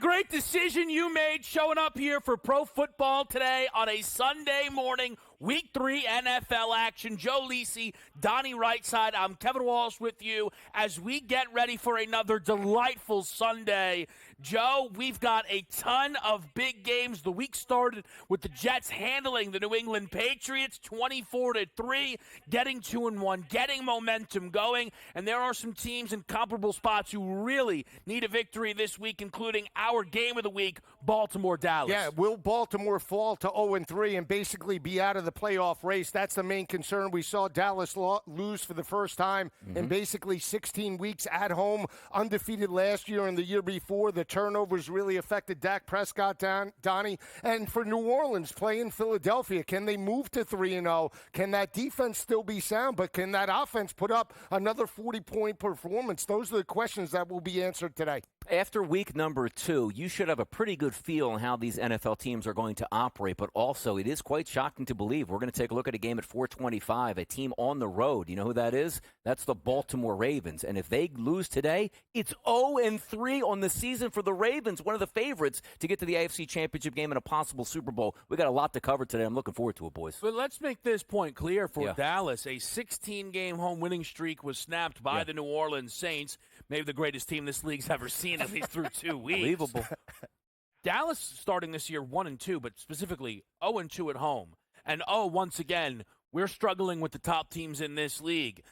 great decision you made showing up here for pro football today on a Sunday morning. Week 3 NFL action. Joe Lisi, Donnie Rightside. I'm Kevin Walsh with you as we get ready for another delightful Sunday. Joe, we've got a ton of big games. The week started with the Jets handling the New England Patriots 24-3, getting 2-1, getting momentum going. And there are some teams in comparable spots who really need a victory this week, including our game of the week, Baltimore-Dallas. Yeah, will Baltimore fall to 0-3 and basically be out of the playoff race? That's the main concern. We saw Dallas lose for the first time in basically 16 weeks at home, undefeated last year and the year before. The turnovers really affected Dak Prescott, Donnie. And for New Orleans, playing Philadelphia, can they move to 3-0? Can that defense still be sound? But can that offense put up another 40-point performance? Those are the questions that will be answered today. After week number 2, you should have a pretty good feel on how these NFL teams are going to operate, but also it is quite shocking to believe. We're going to take a look at a game at 425, a team on the road. You know who that is? That's the Baltimore Ravens. And if they lose today, it's 0-3 on the season for the Ravens, one of the favorites to get to the AFC Championship game and a possible Super Bowl. We got a lot to cover today. I'm looking forward to it, boys. But let's make this point clear for Dallas. A 16-game home winning streak was snapped by the New Orleans Saints, maybe the greatest team this league's ever seen, at least through 2 weeks. Unbelievable. Dallas starting this year 1-2, but specifically 0-2 at home. And once again, we're struggling with the top teams in this league.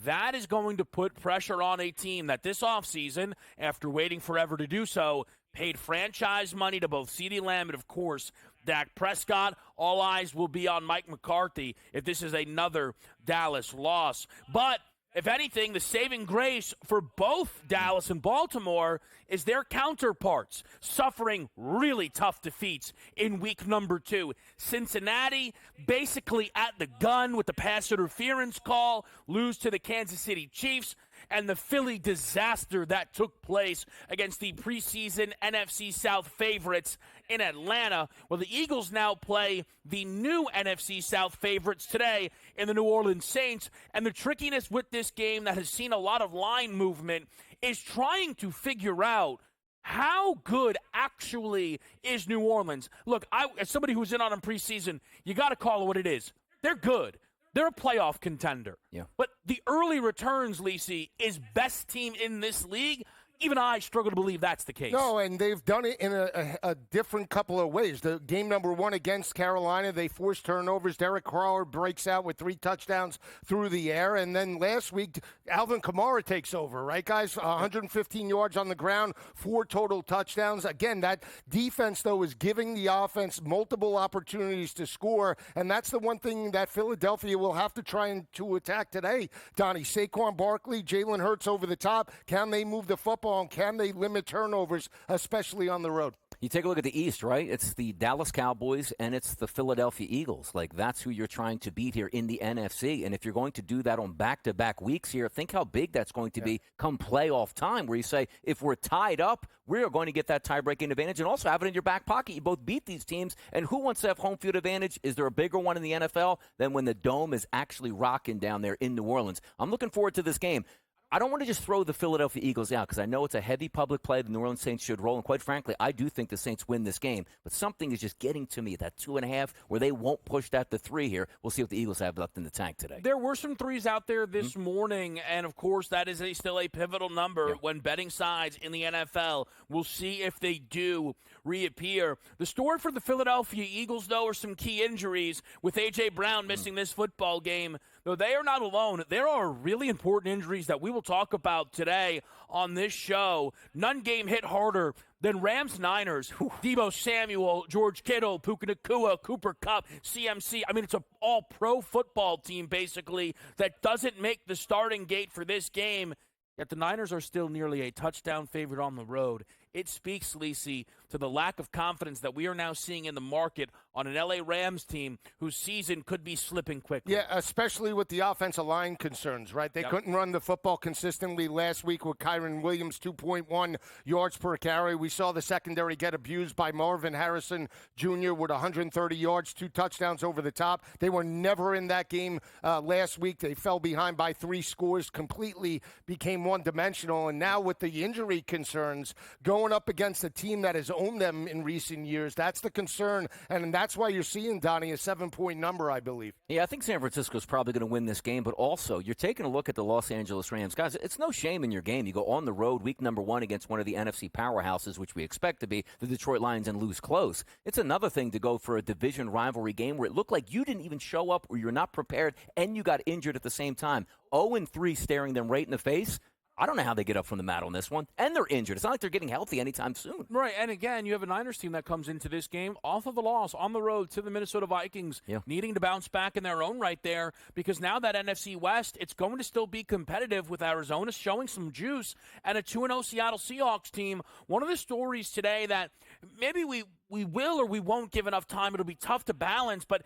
That is going to put pressure on a team that this offseason, after waiting forever to do so, paid franchise money to both CeeDee Lamb and, of course, Dak Prescott. All eyes will be on Mike McCarthy if this is another Dallas loss. But if anything, the saving grace for both Dallas and Baltimore is their counterparts suffering really tough defeats in week number 2. Cincinnati basically at the gun with the pass interference call, lose to the Kansas City Chiefs, and the Philly disaster that took place against the preseason NFC South favorites in Atlanta. Well, the Eagles now play the new NFC South favorites today in the New Orleans Saints. And the trickiness with this game that has seen a lot of line movement is trying to figure out how good actually is New Orleans. Look, as somebody who's in on them preseason, you got to call it what it is. They're good. They're a playoff contender. Yeah. But the early returns, Lisi, is best team in this league. Even I struggle to believe that's the case. No, and they've done it in a different couple of ways. The game number 1 against Carolina, they forced turnovers. Derek Carr breaks out with 3 touchdowns through the air. And then last week, Alvin Kamara takes over, right, guys? 115 yards on the ground, 4 total touchdowns. Again, that defense, though, is giving the offense multiple opportunities to score. And that's the one thing that Philadelphia will have to try to attack today. Donnie, Saquon Barkley, Jalen Hurts over the top. Can they move the football? And can they limit turnovers, especially on the road? You take a look at the East, right? It's the Dallas Cowboys and it's the Philadelphia Eagles. Like, that's who you're trying to beat here in the NFC. And if you're going to do that on back-to-back weeks here, think how big that's going to be come playoff time, where you say, if we're tied up, we're going to get that tie-breaking advantage and also have it in your back pocket. You both beat these teams. And who wants to have home field advantage? Is there a bigger one in the NFL than when the Dome is actually rocking down there in New Orleans? I'm looking forward to this game. I don't want to just throw the Philadelphia Eagles out because I know it's a heavy public play. The New Orleans Saints should roll. And quite frankly, I do think the Saints win this game. But something is just getting to me, that 2.5, where they won't push that to 3 here. We'll see what the Eagles have left in the tank today. There were some 3s out there this morning, and, of course, that is still a pivotal number when betting sides in the NFL. We'll see if they do reappear. The story for the Philadelphia Eagles, though, are some key injuries with A.J. Brown missing this football game. Though they are not alone. There are really important injuries that we will talk about today on this show. None game hit harder than Rams-Niners. Deebo Samuel, George Kittle, Puka Nacua, Cooper Kupp, CMC. I mean, it's an all-pro football team, basically, that doesn't make the starting gate for this game. Yet the Niners are still nearly a touchdown favorite on the road. It speaks, Lisi, to the lack of confidence that we are now seeing in the market on an LA Rams team whose season could be slipping quickly. Yeah, especially with the offensive line concerns, right? They couldn't run the football consistently last week with Kyron Williams, 2.1 yards per carry. We saw the secondary get abused by Marvin Harrison Jr. with 130 yards, 2 touchdowns over the top. They were never in that game last week. They fell behind by 3 scores, completely became one-dimensional. And now with the injury concerns, going up against a team that has owned them in recent years, that's the concern. And that's why you're seeing, Donnie, a 7-point number, I believe. Yeah, I think San Francisco's probably going to win this game, but also you're taking a look at the Los Angeles Rams. Guys, it's no shame in your game. You go on the road week number 1 against one of the NFC powerhouses, which we expect to be the Detroit Lions, and lose close. It's another thing to go for a division rivalry game where it looked like you didn't even show up or you're not prepared and you got injured at the same time. 0-3 staring them right in the face. I don't know how they get up from the mat on this one. And they're injured. It's not like they're getting healthy anytime soon. Right, and again, you have a Niners team that comes into this game off of a loss on the road to the Minnesota Vikings, needing to bounce back in their own right there, because now that NFC West, it's going to still be competitive with Arizona showing some juice and a 2-0 Seattle Seahawks team. One of the stories today that maybe we will or we won't give enough time, it'll be tough to balance, but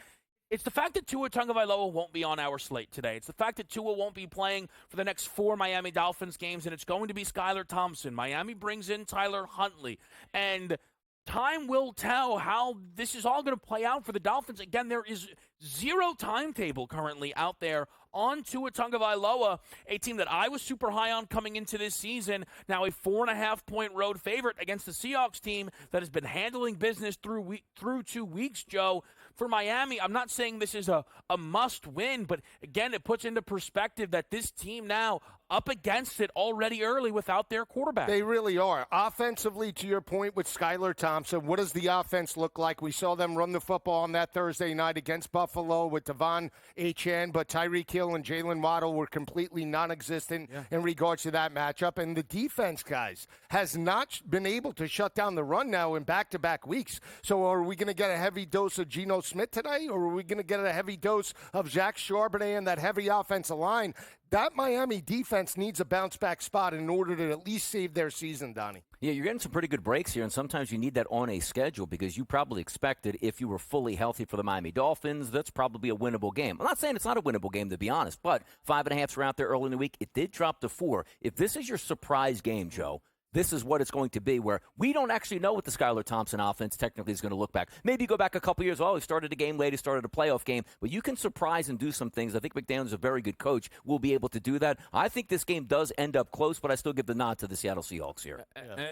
it's the fact that Tua Tagovailoa won't be on our slate today. It's the fact that Tua won't be playing for the next 4 Miami Dolphins games, and it's going to be Skylar Thompson. Miami brings in Tyler Huntley. And time will tell how this is all going to play out for the Dolphins. Again, there is zero timetable currently out there on Tua Tagovailoa, a team that I was super high on coming into this season, now a 4.5-point road favorite against the Seahawks team that has been handling business through 2 weeks, Joe. For Miami, I'm not saying this is a must-win, but again, it puts into perspective that this team now up against it already early without their quarterback. They really are. Offensively, to your point with Skylar Thompson, what does the offense look like? We saw them run the football on that Thursday night against Buffalo with Devon Achane, but Tyreek Hill and Jalen Waddle were completely non-existent in regards to that matchup. And the defense, guys, has not been able to shut down the run now in back-to-back weeks. So are we going to get a heavy dose of Geno Smith today, or are we going to get a heavy dose of Zach Charbonnet and that heavy offensive line? That Miami defense needs a bounce-back spot in order to at least save their season, Donnie. Yeah, you're getting some pretty good breaks here, and sometimes you need that on a schedule because you probably expected if you were fully healthy for the Miami Dolphins, that's probably a winnable game. I'm not saying it's not a winnable game, to be honest, but 5.5s were out there early in the week. It did drop to 4. If this is your surprise game, Joe, this is what it's going to be, where we don't actually know what the Skylar Thompson offense technically is going to look back. Maybe you go back a couple years, he started a game late, he started a playoff game, but you can surprise and do some things. I think McDaniel's a very good coach, will be able to do that. I think this game does end up close, but I still give the nod to the Seattle Seahawks here.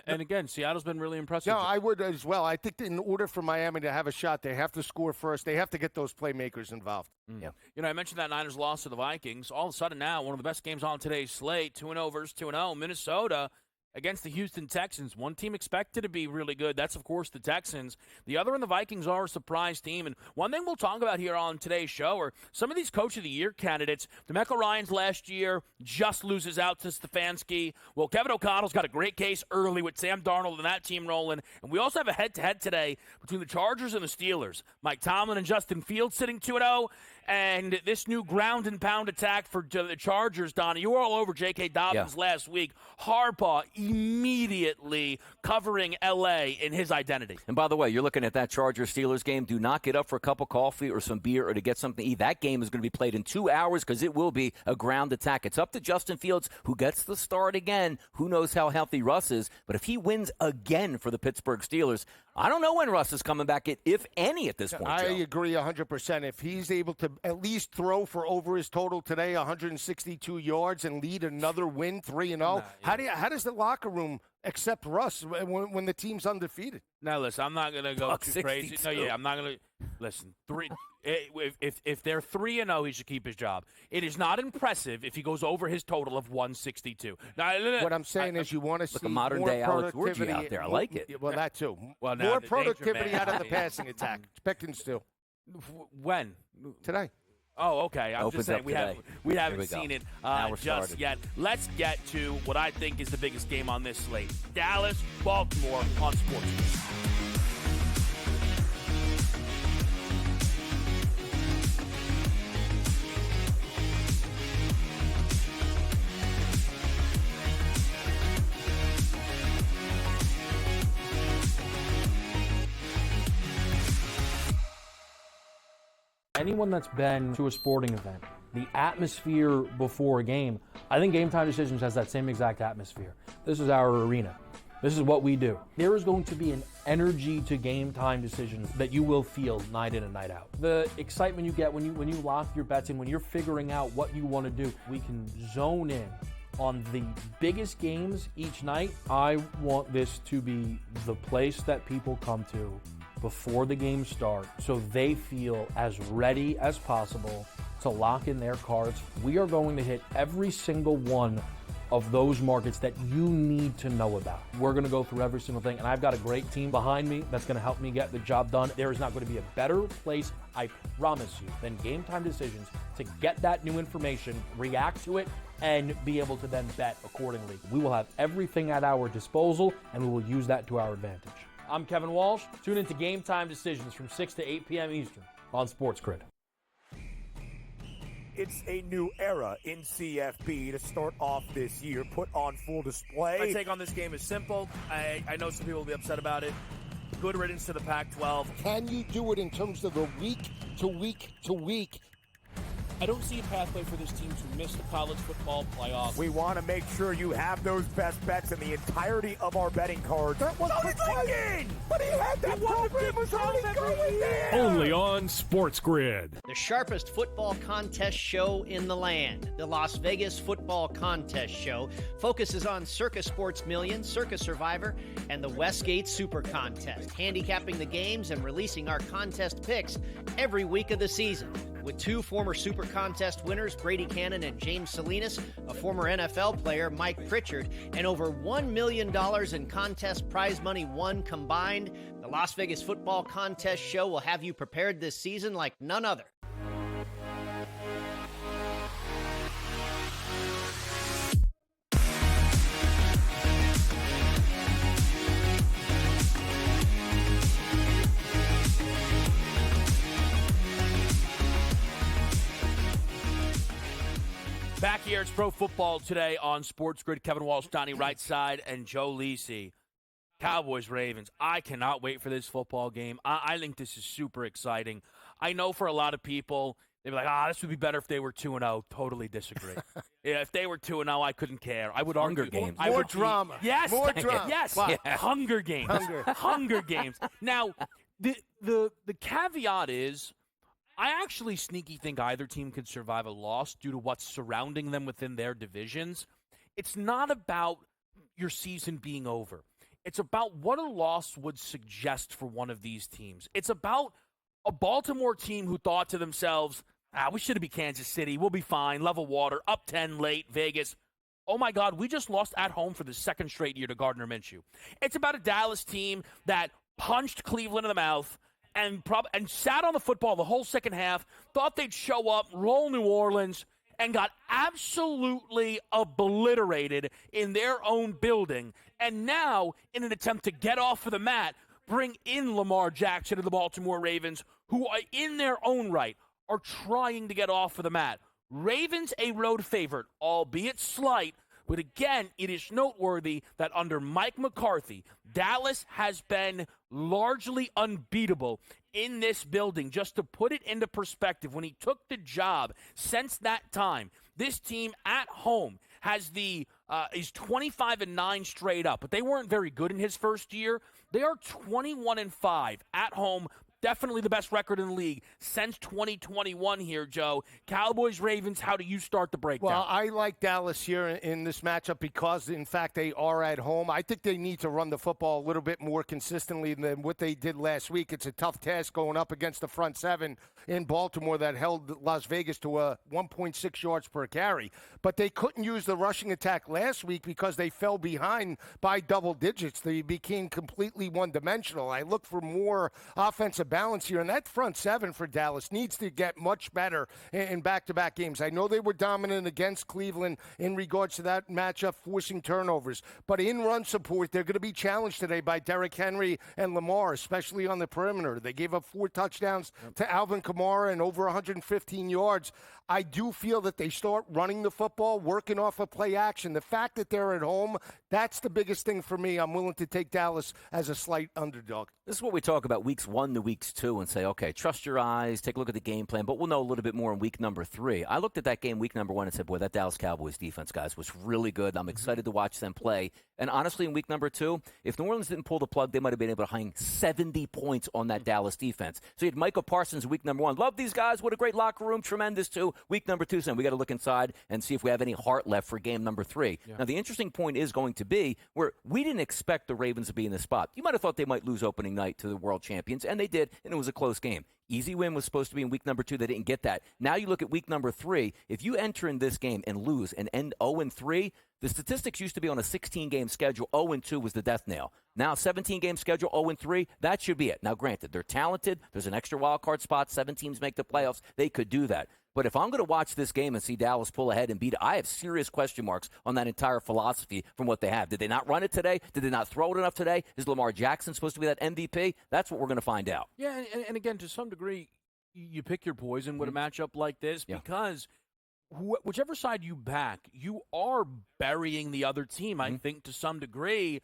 And again, Seattle's been really impressive. No, I would as well. I think that in order for Miami to have a shot, they have to score first. They have to get those playmakers involved. Yeah. You know, I mentioned that Niners loss to the Vikings. All of a sudden now, one of the best games on today's slate, 2-0 versus 2-0, Minnesota against the Houston Texans. One team expected to be really good. That's, of course, the Texans. The other and the Vikings are a surprise team. And one thing we'll talk about here on today's show are some of these Coach of the Year candidates. DeMeco Ryans last year just loses out to Stefanski. Well, Kevin O'Connell's got a great case early with Sam Darnold and that team rolling. And we also have a head-to-head today between the Chargers and the Steelers. Mike Tomlin and Justin Fields sitting 2-0. And this new ground and pound attack for the Chargers, Donnie, you were all over J.K. Dobbins last week. Harbaugh immediately covering L.A. in his identity. And by the way, you're looking at that Chargers-Steelers game. Do not get up for a cup of coffee or some beer or to get something to eat. That game is going to be played in 2 hours because it will be a ground attack. It's up to Justin Fields, who gets the start again. Who knows how healthy Russ is. But if he wins again for the Pittsburgh Steelers, I don't know when Russ is coming back, if any, at this point, I Joe. agree 100%. If he's able to at least throw for over his total today, 162 yards, and lead another win, 3-0, how does the locker room accept Russ when the team's undefeated? Now, listen, I'm not going to go too crazy. No, I'm not going to. Listen, if they're 3-0, he should keep his job. It is not impressive if he goes over his total of 162. Now, what I'm saying is you want to see a modern-day Alex Orgy out there. I like it. Well, that too. Well, more productivity out of the passing attack. Expecting still. When? Today. Oh, okay. I'm just saying we haven't seen it just yet. Let's get to what I think is the biggest game on this slate. Dallas, Baltimore on SportsGrid. Anyone that's been to a sporting event, the atmosphere before a game, I think Game Time Decisions has that same exact atmosphere. This is our arena. This is what we do. There is going to be an energy to Game Time Decisions that you will feel night in and night out. The excitement you get when you lock your bets in, when you're figuring out what you want to do, we can zone in on the biggest games each night. I want this to be the place that people come to before the games start so they feel as ready as possible to lock in their cards. We are going to hit every single one of those markets that you need to know about. We're going to go through every single thing, and I've got a great team behind me that's going to help me get the job done. There is not going to be a better place, I promise you, than Game Time Decisions to get that new information, react to it, and be able to then bet accordingly. We will have everything at our disposal, and we will use that to our advantage. I'm Kevin Walsh. Tune into Game Time Decisions from 6 to 8 p.m. Eastern on SportsGrid. It's a new era in CFB to start off this year, put on full display. My take on this game is simple. I know some people will be upset about it. Good riddance to the Pac-12. Can you do it in terms of the week to week to week? I don't see a pathway for this team to miss the college football playoff. We want to make sure you have those best bets in the entirety of our betting cards. That was thinking! But he had that program was already going there! Only on SportsGrid. The sharpest football contest show in the land, the Las Vegas Football Contest Show, focuses on Circa Sports Million, Circa Survivor, and the Westgate Super Contest, handicapping the games and releasing our contest picks every week of the season. With two former Super Contest winners, Brady Cannon and James Salinas, a former NFL player, Mike Pritchard, and over $1 million in contest prize money won combined, the Las Vegas Football Contest Show will have you prepared this season like none other. Back here, it's Pro Football Today on SportsGrid. Kevin Walsh, Donnie Rightside, and Joe Lisi. Cowboys, Ravens. I cannot wait for this football game. I think this is super exciting. I know for a lot of people, they'd be like, this would be better if they were 2-0. Totally disagree. Yeah, if they were 2-0, I couldn't care. I would Hunger argue. Games. More drama. Yes. More drama. Yes. Wow. Yeah. Hunger Games. Hunger Games. Now, the caveat is, I actually sneaky think either team could survive a loss due to what's surrounding them within their divisions. It's not about your season being over. It's about what a loss would suggest for one of these teams. It's about a Baltimore team who thought to themselves, we should have beat Kansas City. We'll be fine. Level water. Up 10 late. Vegas. Oh, my God. We just lost at home for the second straight year to Gardner Minshew. It's about a Dallas team that punched Cleveland in the mouth and sat on the football the whole second half, thought they'd show up, roll New Orleans, and got absolutely obliterated in their own building. And now, in an attempt to get off of the mat, bring in Lamar Jackson to the Baltimore Ravens, who are in their own right are trying to get off of the mat. Ravens a road favorite, albeit slight, but again, it is noteworthy that under Mike McCarthy, Dallas has been largely unbeatable in this building. Just to put it into perspective, when he took the job, since that time, this team at home has is 25-9 straight up, but they weren't very good in his first year. They are 21-5 at home. Definitely the best record in the league since 2021 here, Joe. Cowboys, Ravens, how do you start the breakdown? Well, I like Dallas here in this matchup because, in fact, they are at home. I think they need to run the football a little bit more consistently than what they did last week. It's a tough task going up against the front seven in Baltimore that held Las Vegas to 1.6 yards per carry. But they couldn't use the rushing attack last week because they fell behind by double digits. They became completely one-dimensional. I look for more offensive balance here, and that front seven for Dallas needs to get much better in back-to-back games. I know they were dominant against Cleveland in regards to that matchup, forcing turnovers, but in run support, they're going to be challenged today by Derrick Henry and Lamar, especially on the perimeter. They gave up 4 touchdowns to Alvin Kamara and over 115 yards. I do feel that they start running the football, working off of play action. The fact that they're at home, that's the biggest thing for me. I'm willing to take Dallas as a slight underdog. This is what we talk about weeks 1 to week weeks 2 and say, okay, trust your eyes, take a look at the game plan, but we'll know a little bit more in week number 3. I looked at that game week number 1 and said, boy, that Dallas Cowboys defense, guys, was really good. I'm excited to watch them play. And honestly, in week number 2, if New Orleans didn't pull the plug, they might have been able to hang 70 points on that Dallas defense. So you had Micah Parsons week number 1. Love these guys. What a great locker room. Tremendous, too. Week number 2, saying we got to look inside and see if we have any heart left for game number 3. Yeah. Now, the interesting point is going to be where we didn't expect the Ravens to be in this spot. You might have thought they might lose opening night to the world champions, and they did, and it was a close game. Easy win was supposed to be in week number 2. They didn't get that. Now you look at week number 3. If you enter in this game and lose and end 0-3, the statistics used to be on a 16-game schedule. 0-2 was the death nail. Now 17-game schedule, 0-3, that should be it. Now, granted, they're talented. There's an extra wild card spot. 7 teams make the playoffs. They could do that. But if I'm going to watch this game and see Dallas pull ahead and beat it, I have serious question marks on that entire philosophy from what they have. Did they not run it today? Did they not throw it enough today? Is Lamar Jackson supposed to be that MVP? That's what we're going to find out. Yeah, and again, to some degree, you pick your poison with a matchup like this because whichever side you back, you are burying the other team, I think, to some degree.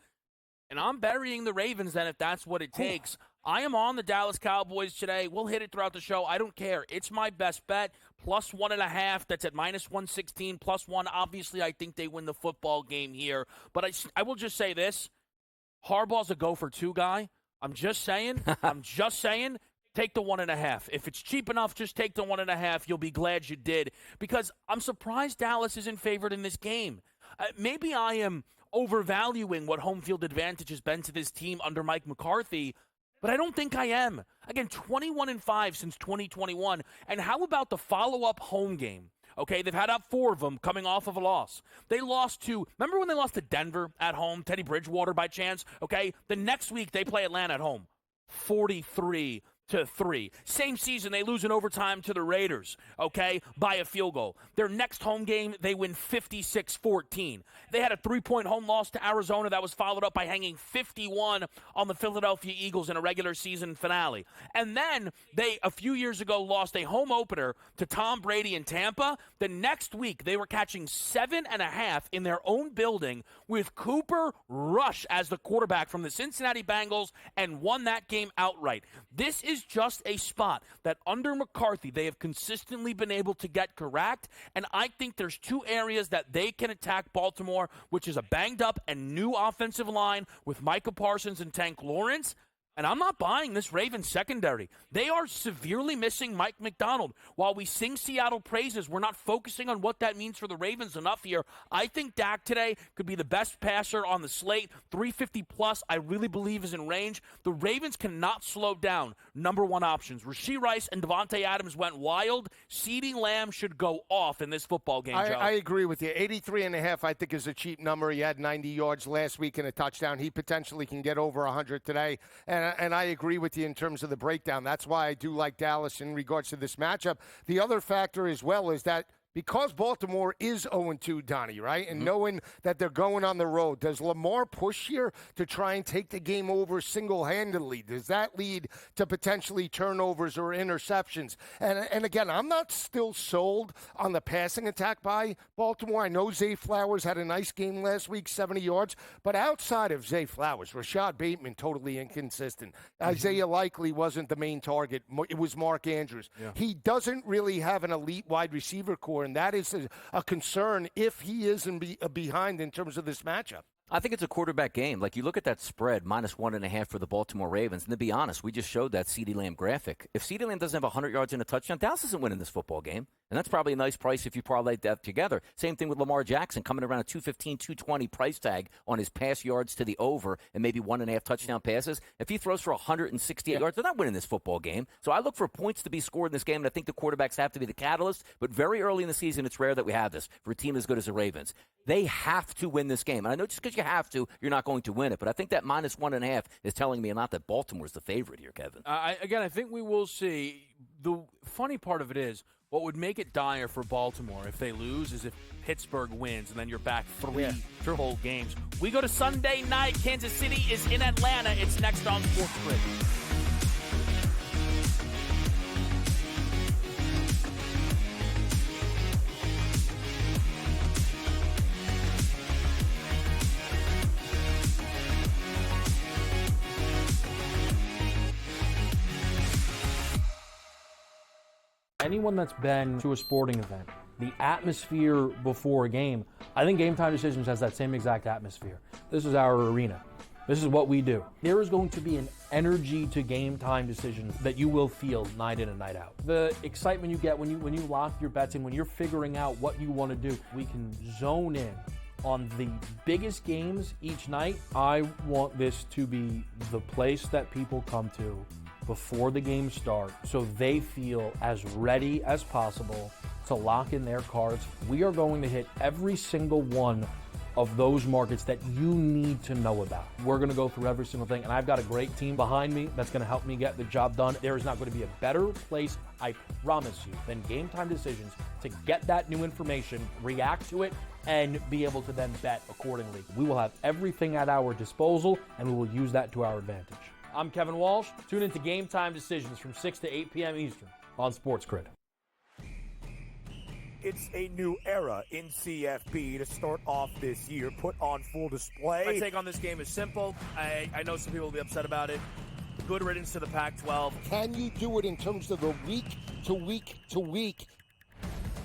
And I'm burying the Ravens then if that's what it takes. I am on the Dallas Cowboys today. We'll hit it throughout the show. I don't care. It's my best bet. Plus 1.5. That's at minus 116. Plus 1. Obviously, I think they win the football game here. But I will just say this. Harbaugh's a go-for-2 guy. I'm just saying. Take the 1.5. If it's cheap enough, just take the 1.5. You'll be glad you did. Because I'm surprised Dallas isn't favored in this game. Maybe I am overvaluing what home field advantage has been to this team under Mike McCarthy, but I don't think I am. Again, 21-5 since 2021. And how about the follow-up home game? Okay, they've had out 4 of them coming off of a loss. They lost to, remember when they lost to Denver at home, Teddy Bridgewater by chance? Okay, the next week they play Atlanta at home, 43-3. Same season, they lose in overtime to the Raiders, okay, by a field goal. Their next home game, they win 56-14. They had a 3-point home loss to Arizona that was followed up by hanging 51 on the Philadelphia Eagles in a regular season finale. And then they, a few years ago, lost a home opener to Tom Brady in Tampa. The next week, they were catching 7.5 in their own building with Cooper Rush as the quarterback from the Cincinnati Bengals and won that game outright. This is just a spot that under McCarthy they have consistently been able to get correct, and I think there's 2 areas that they can attack Baltimore, which is a banged-up and new offensive line with Micah Parsons and Tank Lawrence. And I'm not buying this Ravens secondary. They are severely missing Mike McDonald. While we sing Seattle praises, we're not focusing on what that means for the Ravens enough here. I think Dak today could be the best passer on the slate. 350-plus, I really believe, is in range. The Ravens cannot slow down number 1 options. Rashee Rice and Devontae Adams went wild. CeeDee Lamb should go off in this football game, Joe. I agree with you. 83.5, I think, is a cheap number. He had 90 yards last week and a touchdown. He potentially can get over 100 today. And I agree with you in terms of the breakdown. That's why I do like Dallas in regards to this matchup. The other factor as well is that because Baltimore is 0-2, Donnie, right? And knowing that they're going on the road, does Lamar push here to try and take the game over single-handedly? Does that lead to potentially turnovers or interceptions? And again, I'm not still sold on the passing attack by Baltimore. I know Zay Flowers had a nice game last week, 70 yards. But outside of Zay Flowers, Rashad Bateman, totally inconsistent. Isaiah Likely wasn't the main target. It was Mark Andrews. Yeah. He doesn't really have an elite wide receiver core, and that is a concern if he is behind in terms of this matchup. I think it's a quarterback game. Like, you look at that spread, minus 1.5 for the Baltimore Ravens, and to be honest, we just showed that CeeDee Lamb graphic. If CeeDee Lamb doesn't have 100 yards and a touchdown, Dallas isn't winning this football game. And that's probably a nice price if you parlay that together. Same thing with Lamar Jackson, coming around a 215, 220 price tag on his pass yards to the over and maybe 1.5 touchdown passes. If he throws for 168 yards, they're not winning this football game. So I look for points to be scored in this game, and I think the quarterbacks have to be the catalyst. But very early in the season, it's rare that we have this for a team as good as the Ravens. They have to win this game. And I know just because you have to, you're not going to win it. But I think that minus 1.5 is telling me not that Baltimore's the favorite here, Kevin. I think we will see. The funny part of it is, what would make it dire for Baltimore if they lose is if Pittsburgh wins, and then you're back 3 full games. We go to Sunday night. Kansas City is in Atlanta. It's next on SportsGrid. Anyone that's been to a sporting event, the atmosphere before a game, I think Game Time Decisions has that same exact atmosphere. This is our arena. This is what we do. There is going to be an energy to Game Time Decisions that you will feel night in and night out. The excitement you get when you lock your bets in, when you're figuring out what you want to do, we can zone in on the biggest games each night. I want this to be the place that people come to before the games start so they feel as ready as possible to lock in their cards. We are going to hit every single one of those markets that you need to know about. We're going to go through every single thing, and I've got a great team behind me that's going to help me get the job done. There is not going to be a better place, I promise you, than Game Time Decisions to get that new information, react to it, and be able to then bet accordingly. We will have everything at our disposal, and we will use that to our advantage. I'm Kevin Walsh. Tune into Game Time Decisions from 6 to 8 p.m. Eastern on SportsGrid. It's a new era in CFB to start off this year, put on full display. My take on this game is simple. I know some people will be upset about it. Good riddance to the Pac-12. Can you do it in terms of the week to week to week?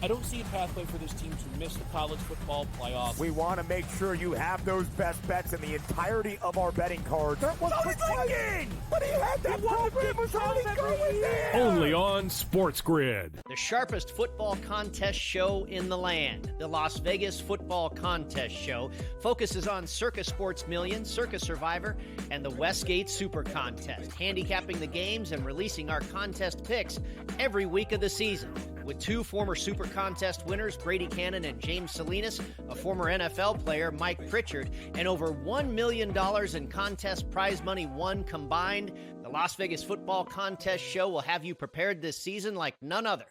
I don't see a pathway for this team to miss the college football playoffs. We want to make sure you have those best bets in the entirety of our betting cards. That was thinking! But he had that program was already going there! Only on SportsGrid. The sharpest football contest show in the land, the Las Vegas Football Contest Show, focuses on Circa Sports Million, Circa Survivor, and the Westgate Super Contest, handicapping the games and releasing our contest picks every week of the season. With two former Super Contest winners, Brady Cannon and James Salinas, a former NFL player, Mike Pritchard, and over $1 million in contest prize money won combined, the Las Vegas Football Contest Show will have you prepared this season like none other.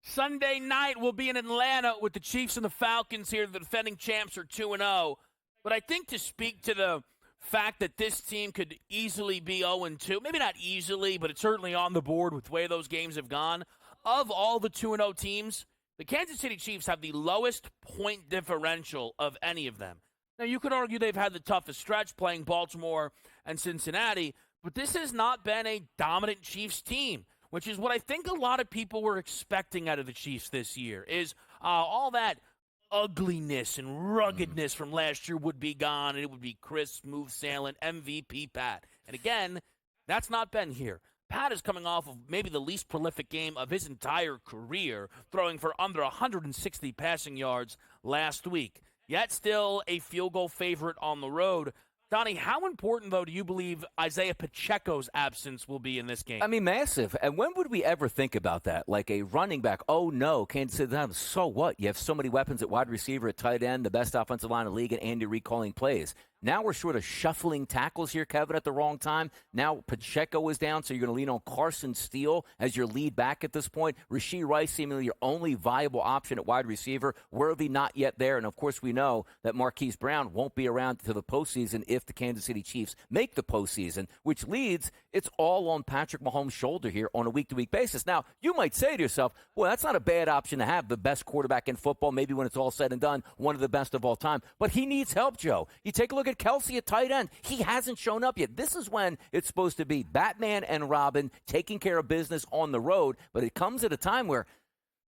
Sunday night, we'll be in Atlanta with the Chiefs and the Falcons here. The defending champs are 2-0. But I think to speak to the fact that this team could easily be 0-2, maybe not easily, but it's certainly on the board with the way those games have gone. Of all the 2-0 teams, the Kansas City Chiefs have the lowest point differential of any of them. Now, you could argue they've had the toughest stretch playing Baltimore and Cincinnati, but this has not been a dominant Chiefs team, which is what I think a lot of people were expecting out of the Chiefs this year, is all that ugliness and ruggedness from last year would be gone, and it would be Chris, smooth sailing, MVP Pat. And again, that's not been here. Pat is coming off of maybe the least prolific game of his entire career, throwing for under 160 passing yards last week, yet still a field goal favorite on the road. Donnie, how important, though, do you believe Isaiah Pacheco's absence will be in this game? I mean, massive. And when would we ever think about that? Like a running back, oh, no, Kansas City, so what? You have so many weapons at wide receiver, at tight end, the best offensive line in the league, and Andy Reid calling plays. Now we're sort of shuffling tackles here, Kevin, at the wrong time. Now Pacheco is down, so you're going to lean on Carson Steele as your lead back at this point. Rashee Rice, seemingly your only viable option at wide receiver. Worthy not yet there. And, of course, we know that Marquise Brown won't be around to the postseason if the Kansas City Chiefs make the postseason, which leads it's all on Patrick Mahomes' shoulder here on a week-to-week basis. Now, you might say to yourself, well, that's not a bad option to have, the best quarterback in football, maybe when it's all said and done, one of the best of all time. But he needs help, Joe. You take a look at Kelsey at tight end. He hasn't shown up yet. This is when it's supposed to be Batman and Robin taking care of business on the road, but it comes at a time where,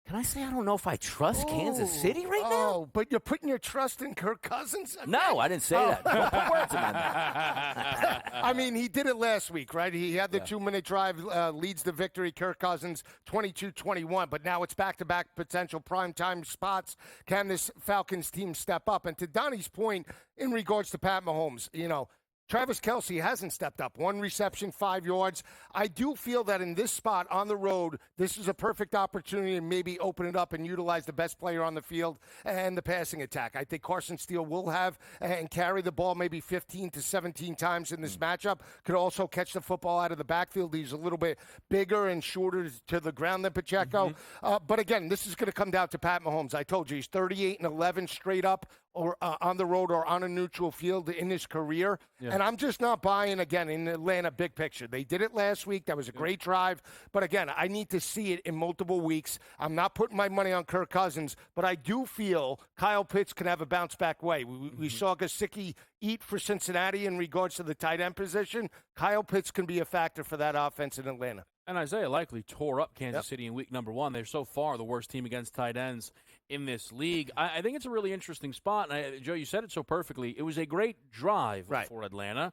can I say I don't know if I trust Kansas City right now? Oh, but you're putting your trust in Kirk Cousins? Okay. No, I didn't say that. Don't put words in my mouth. I mean, he did it last week, right? He had the 2-minute drive, leads the victory. Kirk Cousins, 22-21. But now it's back-to-back potential primetime spots. Can this Falcons team step up? And to Donnie's point, in regards to Pat Mahomes, you know, Travis Kelce hasn't stepped up. 1 reception, 5 yards. I do feel that in this spot on the road, this is a perfect opportunity to maybe open it up and utilize the best player on the field and the passing attack. I think Carson Steele will have and carry the ball maybe 15 to 17 times in this matchup. Could also catch the football out of the backfield. He's a little bit bigger and shorter to the ground than Pacheco. But again, this is going to come down to Pat Mahomes. I told you, he's 38-11 straight up or on the road or on a neutral field in his career. Yeah. And I'm just not buying, again, in Atlanta, big picture. They did it last week. That was a great drive. But, again, I need to see it in multiple weeks. I'm not putting my money on Kirk Cousins, but I do feel Kyle Pitts can have a bounce-back way. We saw Gesicki eat for Cincinnati in regards to the tight end position. Kyle Pitts can be a factor for that offense in Atlanta. And Isaiah likely tore up Kansas City in week number 1. They're so far the worst team against tight ends in this league. I think it's a really interesting spot. And Joe, you said it so perfectly. It was a great drive for Atlanta.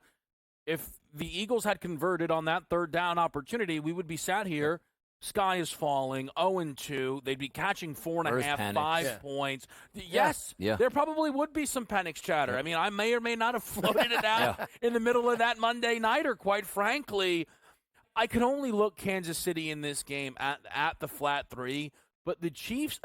If the Eagles had converted on that third down opportunity, we would be sat here. Sky is falling, 0-2. They'd be catching 4.5, 5 points. Yes, there probably would be some panic chatter. I mean, I may or may not have floated it out in the middle of that Monday nighter, quite frankly. I could only look Kansas City in this game at the flat 3, but the Chiefs,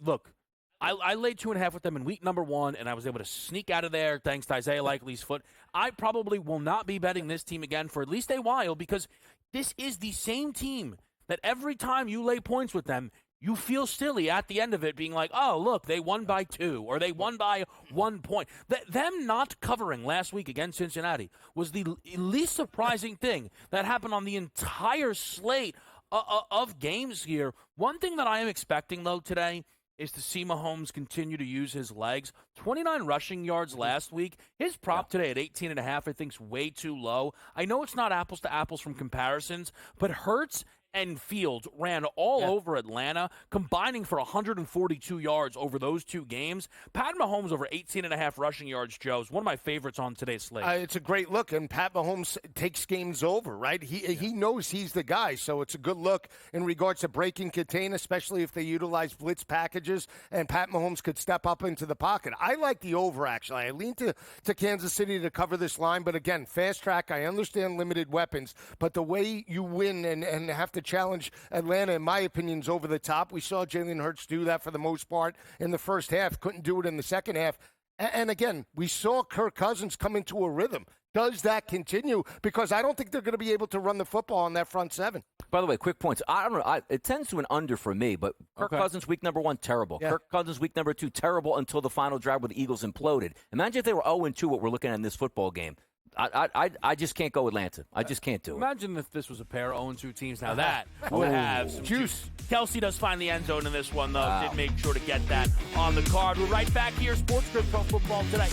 look, I laid 2.5 with them in week number 1, and I was able to sneak out of there thanks to Isaiah Likely's foot. I probably will not be betting this team again for at least a while because this is the same team that every time you lay points with them, you feel silly at the end of it being like, oh, look, they won by 2 or they won by 1 point. Them not covering last week against Cincinnati was the least surprising thing that happened on the entire slate of games here. One thing that I am expecting, though, today is to see Mahomes continue to use his legs. 29 rushing yards last week. His prop today at 18.5 I think is way too low. I know it's not apples to apples from comparisons, but Hurts and Fields ran all over Atlanta, combining for 142 yards over those 2 games. Pat Mahomes over 18.5 rushing yards, Joe, is one of my favorites on today's slate. It's a great look, and Pat Mahomes takes games over, right? He knows he's the guy, so it's a good look in regards to break and contain, especially if they utilize blitz packages, and Pat Mahomes could step up into the pocket. I like the over, actually. I lean to Kansas City to cover this line, but again, fast track, I understand limited weapons, but the way you win and have to challenge Atlanta, in my opinion, is over the top. We saw Jalen Hurts do that for the most part in the first half. Couldn't do it in the second half. And again, we saw Kirk Cousins come into a rhythm. Does that continue? Because I don't think they're going to be able to run the football on that front 7. By the way, quick points. I don't know. It tends to an under for me, but Kirk Cousins week number 1, terrible. Kirk Cousins week number 2, terrible until the final drive where the Eagles imploded. Imagine if they were 0-2, what we're looking at in this football game. I just can't go Atlanta. I just can't do it. Imagine if this was a pair of 0-2 teams. Now that would have some juice. Kelsey does find the end zone in this one, though. Did make sure to get that on the card. We're right back here. SportsGrid Pro Football today.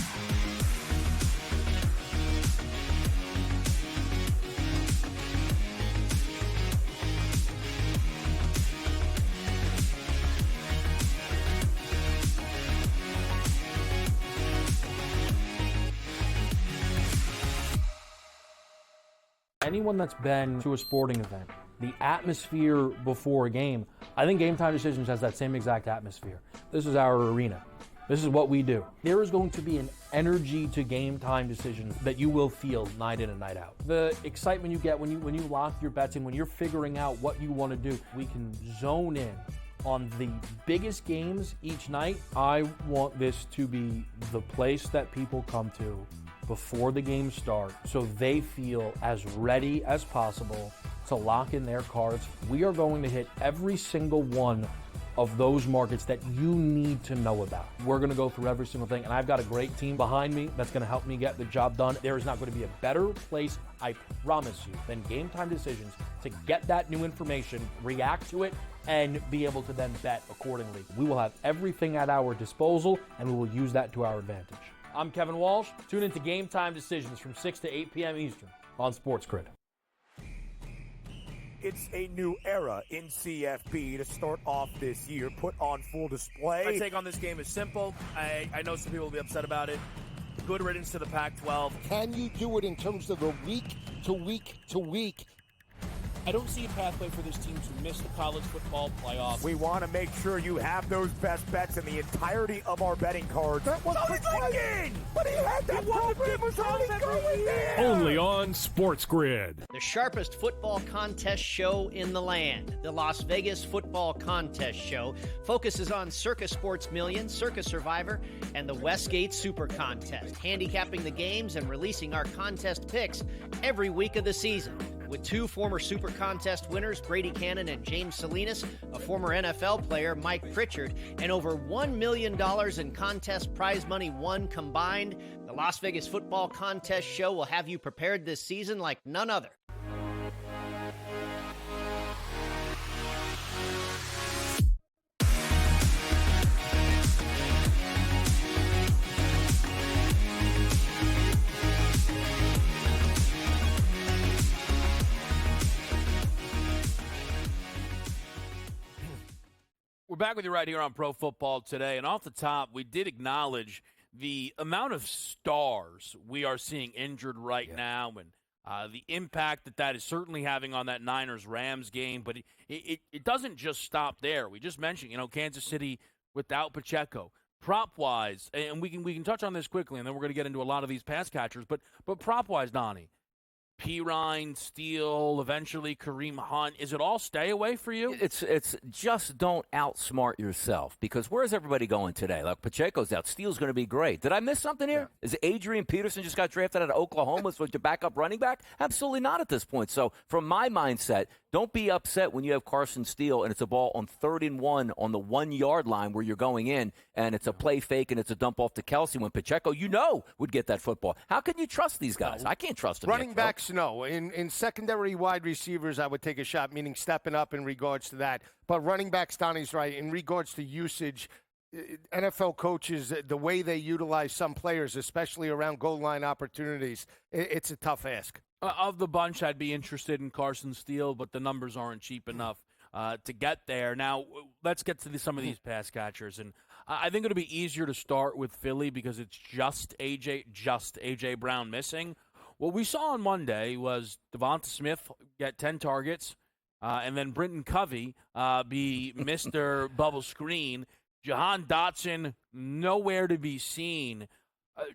Anyone that's been to a sporting event, the atmosphere before a game, I think Game Time Decisions has that same exact atmosphere. This is our arena. This is what we do. There is going to be an energy to Game Time Decisions that you will feel night in and night out. The excitement you get when you lock your bets in, when you're figuring out what you want to do, we can zone in on the biggest games each night. I want this to be the place that people come to before the games start so they feel as ready as possible to lock in their cards. We are going to hit every single one of those markets that you need to know about. We're going to go through every single thing, and I've got a great team behind me that's going to help me get the job done. There is not going to be a better place, I promise you, than Game Time Decisions to get that new information, react to it, and be able to then bet accordingly. We will have everything at our disposal, and we will use that to our advantage. I'm Kevin Walsh. Tune into Game Time Decisions from 6 to 8 p.m. Eastern on SportsGrid. It's a new era in CFB to start off this year, put on full display. My take on this game is simple. I know some people will be upset about it. Good riddance to the Pac-12. Can you do it in terms of a week to week to week? I don't see a pathway for this team to miss the college football playoffs. We want to make sure you have those best bets in the entirety of our betting cards. That was thinking! But he had that program was already going there! Only on SportsGrid. The sharpest football contest show in the land, the Las Vegas Football Contest Show, focuses on Circa Sports Million, Circa Survivor, and the Westgate Super Contest, handicapping the games and releasing our contest picks every week of the season. With 2 former Super Contest winners, Brady Cannon and James Salinas, a former NFL player, Mike Pritchard, and over $1 million in contest prize money won combined, the Las Vegas Football Contest Show will have you prepared this season like none other. We're back with you right here on Pro Football Today. And off the top, we did acknowledge the amount of stars we are seeing injured right now and the impact that is certainly having on that Niners-Rams game. But it doesn't just stop there. We just mentioned, Kansas City without Pacheco. Prop-wise, and we can touch on this quickly, and then we're going to get into a lot of these pass catchers. But prop-wise, Donnie, Pirine, Steele, eventually Kareem Hunt. Is it all stay away for you? It's just don't outsmart yourself, because where's everybody going today? Like, Pacheco's out. Steele's going to be great. Did I miss something here? Yeah. Is Adrian Peterson just got drafted out of Oklahoma so to backup running back? Absolutely not at this point. So from my mindset, don't be upset when you have Carson Steele and it's a ball on 3rd and 1 on the 1-yard line where you're going in, and it's a play fake and it's a dump off to Kelsey when Pacheco, would get that football. How can you trust these guys? I can't trust them. Running backs, no. In secondary wide receivers, I would take a shot, meaning stepping up in regards to that. But running backs, Donnie's right. In regards to usage, NFL coaches, the way they utilize some players, especially around goal line opportunities, it's a tough ask. Of the bunch, I'd be interested in Carson Steele, but the numbers aren't cheap enough to get there. Now, let's get to some of these pass catchers. And I think it'll be easier to start with Philly because it's just A.J. Brown missing. What we saw on Monday was Devonta Smith get 10 targets, and then Britton Covey be Mr. Bubble Screen. Jahan Dotson, nowhere to be seen.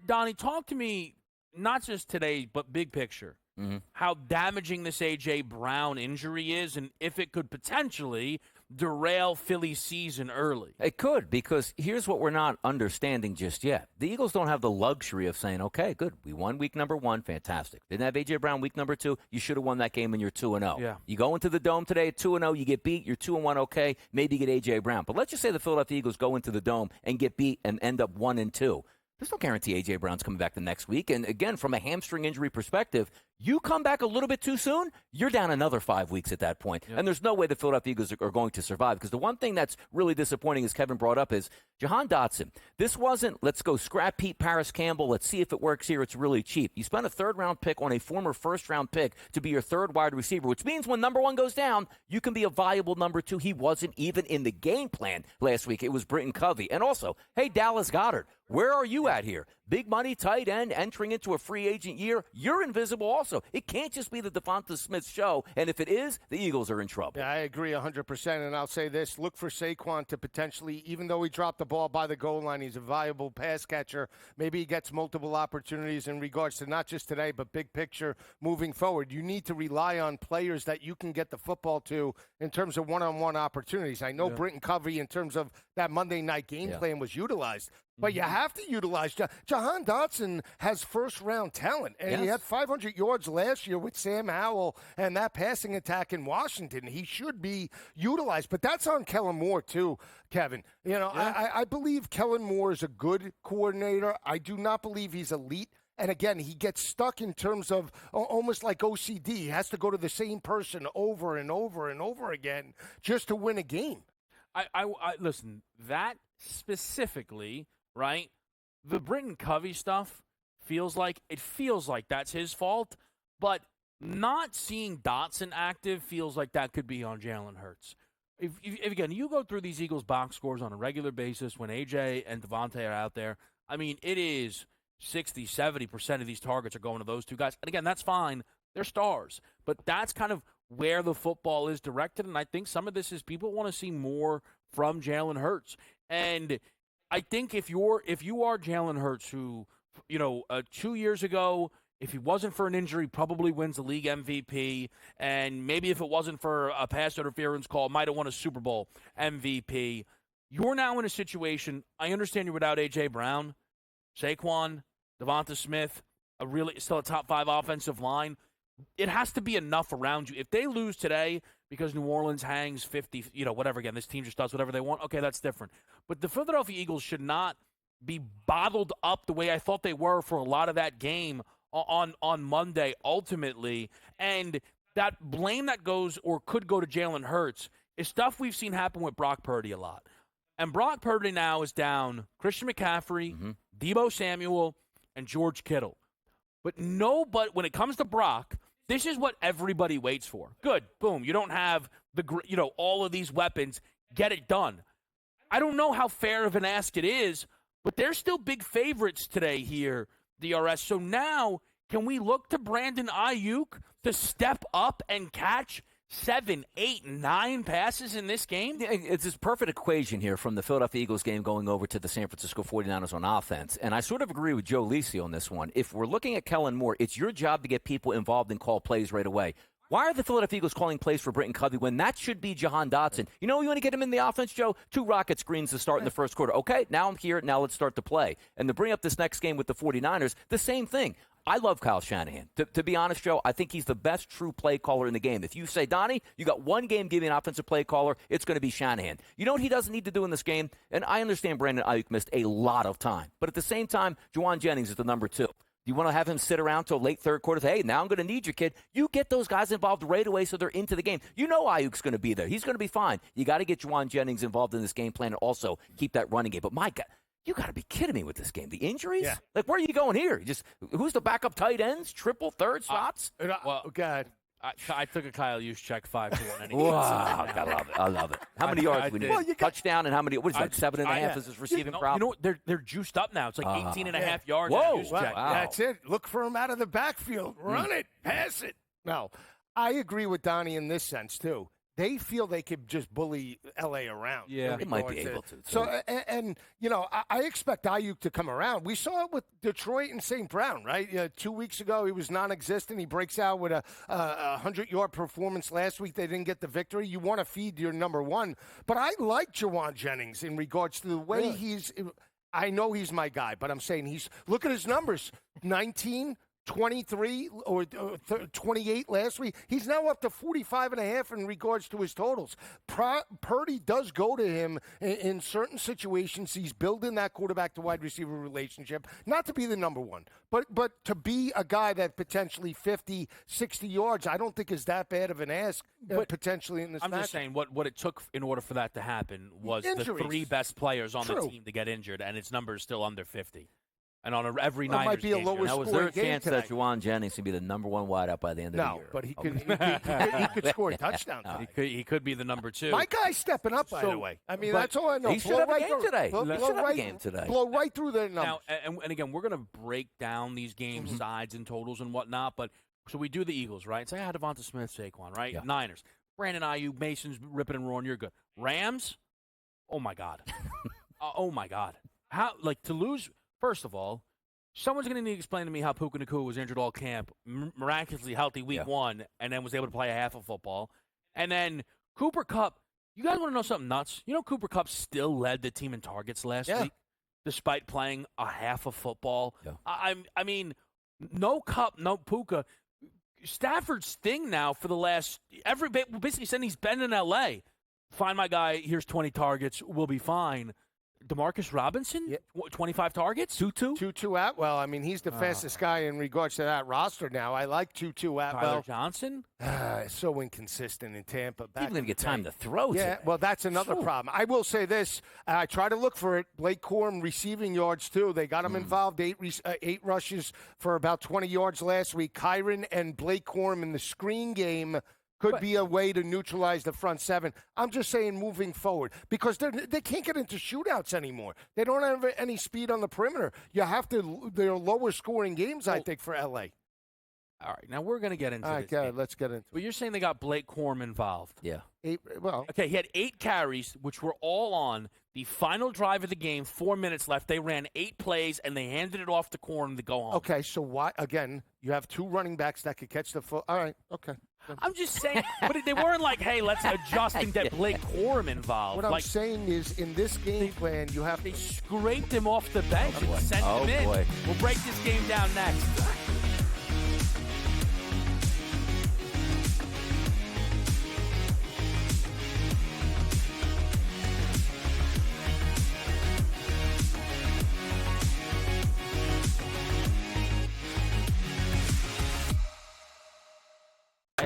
Donnie, talk to me, not just today, but big picture. Mm-hmm. How damaging this A.J. Brown injury is, and if it could potentially derail Philly's season early. It could, because here's what we're not understanding just yet. The Eagles don't have the luxury of saying, okay, good, we won week number 1, fantastic. Didn't have A.J. Brown week number 2, you should have won that game and you're 2-0. Yeah. You go into the Dome today at 2-0, you get beat, you're 2-1, okay, maybe you get A.J. Brown. But let's just say the Philadelphia Eagles go into the Dome and get beat and end up 1-2. There's no guarantee A.J. Brown's coming back the next week. And again, from a hamstring injury perspective, you come back a little bit too soon, you're down another 5 weeks at that point. Yep. And there's no way the Philadelphia Eagles are going to survive. Because the one thing that's really disappointing, as Kevin brought up, is Jahan Dotson. This wasn't, let's go scrap Pete Paris Campbell, let's see if it works here, it's really cheap. You spent a 3rd-round pick on a former 1st-round pick to be your 3rd wide receiver, which means when number 1 goes down, you can be a viable number 2. He wasn't even in the game plan last week. It was Britton Covey. And also, hey, Dallas Goedert, where are you at here? Big money tight end entering into a free agent year. You're invisible also. It can't just be the Devonta Smith show. And if it is, the Eagles are in trouble. Yeah, I agree 100%. And I'll say this. Look for Saquon to potentially, even though he dropped the ball by the goal line, he's a viable pass catcher. Maybe he gets multiple opportunities in regards to not just today, but big picture moving forward. You need to rely on players that you can get the football to in terms of one-on-one opportunities. I know Britton Covey, in terms of that Monday night game plan, was utilized. But you have to utilize Jahan Dotson has first-round talent, and he had 500 yards last year with Sam Howell and that passing attack in Washington. He should be utilized, but that's on Kellen Moore too, Kevin. I believe Kellen Moore is a good coordinator. I do not believe he's elite. And again, he gets stuck in terms of almost like OCD. He has to go to the same person over and over and over again just to win a game. I listen, that specifically, right? The Britton Covey stuff feels like that's his fault, but not seeing Dotson active feels like that could be on Jalen Hurts. If again, you go through these Eagles box scores on a regular basis when AJ and Devontae are out there, I mean, it is 60, 70% of these targets are going to those two guys. And again, that's fine. They're stars. But that's kind of where the football is directed, and I think some of this is people want to see more from Jalen Hurts. And I think if you are Jalen Hurts, who, 2 years ago, if he wasn't for an injury, probably wins the league MVP, and maybe if it wasn't for a pass interference call, might have won a Super Bowl MVP. You're now in a situation, I understand you're without A.J. Brown, Saquon, Devonta Smith, still a top 5 offensive line. it has to be enough around you. If they lose today because New Orleans hangs 50, whatever, again, this team just does whatever they want, okay, that's different. But the Philadelphia Eagles should not be bottled up the way I thought they were for a lot of that game on Monday, ultimately. And that blame that goes or could go to Jalen Hurts is stuff we've seen happen with Brock Purdy a lot. And Brock Purdy now is down Christian McCaffrey, Deebo Samuel, and George Kittle. But when it comes to Brock, this is what everybody waits for. Good, boom. You don't have all of these weapons. Get it done. I don't know how fair of an ask it is, but they're still big favorites today here, DRS. So now, can we look to Brandon Ayuk to step up and catch 7, 8, 9 passes in this game? It's this perfect equation here from the Philadelphia Eagles game going over to the San Francisco 49ers on offense. And I sort of agree with Joe Lisi on this one. If we're looking at Kellen Moore, it's your job to get people involved and call plays right away. Why are the Philadelphia Eagles calling plays for Britton Covey when that should be Jahan Dotson? You want to get him in the offense, Joe? 2 rocket screens to start in the first quarter. Okay, now I'm here. Now let's start the play. And to bring up this next game with the 49ers, the same thing. I love Kyle Shanahan. To be honest, Joe, I think he's the best true play caller in the game. If you say, Donnie, you got one game giving an offensive play caller, it's going to be Shanahan. You know what he doesn't need to do in this game? And I understand Brandon Ayuk missed a lot of time. But at the same time, Juwan Jennings is the number 2. You want to have him sit around till late third quarter? Hey, now I'm going to need your kid. You get those guys involved right away so they're into the game. You know Ayuk's going to be there. He's going to be fine. You got to get Juwan Jennings involved in this game plan and also keep that running game. But my God, you got to be kidding me with this game. The injuries? Yeah. Like, where are you going here? Who's the backup tight ends? Triple, third slots? God. I took a Kyle Juszczyk 5-1 anyway. Wow, I love it. How many yards we need? Well, touchdown and how many? What is that? 7.5 is his receiving problem. They're juiced up now. It's like 18 and a half yards. Whoa, wow. That's it. Look for him out of the backfield. Run it. Pass it. No, I agree with Donnie in this sense, too. They feel they could just bully L.A. around. Yeah, they might be able to. So, I expect Ayuk to come around. We saw it with Detroit and St. Brown, right? 2 weeks ago, he was non-existent. He breaks out with a 100-yard performance last week. They didn't get the victory. You want to feed your number 1. But I like Juwan Jennings in regards to the way he's – I know he's my guy, but I'm saying look at his numbers, 19 – 23 or 28 last week. He's now up to 45.5 in regards to his totals. Purdy does go to him in certain situations. He's building that quarterback to wide receiver relationship, not to be the number 1, but to be a guy that potentially 50, 60 yards, I don't think is that bad of an ask potentially in this match. I'm just saying what it took in order for that to happen was Injuries. The 3 best players on the team to get injured, and its number is still under 50. And on every Niners might be a game, lower now, was there a chance that Juwan Jennings could be the number 1 wideout by the end of the year? No, but he could score a touchdown. He could be the number 2. My guy's stepping up, by the way. I mean, that's all I know. He should have a game today. Blow right through their numbers. Now, and again, we're going to break down these game sides and totals and whatnot, but so we do the Eagles, right? Say, Devonta Smith, Saquon, right? Yeah. Niners. Brandon Ayuk, Mason's ripping and roaring, you're good. Rams? Oh, my God. Oh, my God. How, to lose, first of all, someone's going to need to explain to me how Puka Nacua was injured all camp, miraculously healthy week 1, and then was able to play a half of football. And then Cooper Kupp, you guys want to know something nuts? You know Cooper Kupp still led the team in targets last week, despite playing a half of football. Yeah. I mean, no Kupp, no Puka. Stafford's thing now for the last basically saying he's been in L.A. Find my guy, here's 20 targets, we'll be fine. Demarcus Robinson, 25 targets? Tutu Atwell. I mean, he's the fastest guy in regards to that roster now. I like Tutu Atwell. Tyler Johnson? So inconsistent in Tampa. He's going to get time to throw. Yeah, well, that's another problem. I will say this. I try to look for it. Blake Corum receiving yards, too. They got him involved, 8 rushes for about 20 yards last week. Kyron and Blake Corum in the screen game could be a way to neutralize the front 7. I'm just saying moving forward because they can't get into shootouts anymore. They don't have any speed on the perimeter. You have to – they're lower scoring games, I think, for L.A. All right, now we're going to get into this. Okay, let's get into it. But you're saying they got Blake Corum involved. Yeah. Okay, he had 8 carries, which were all on the final drive of the game, 4 minutes left. They ran 8 plays, and they handed it off to Corum to go home. Okay, so why – again, you have 2 running backs that could catch the foot. All right, okay. I'm just saying, but they weren't like, hey, let's adjust and get Blake Corum involved. What I'm saying is, in this game plan, you have they scraped him off the bench and sent him in. We'll break this game down next.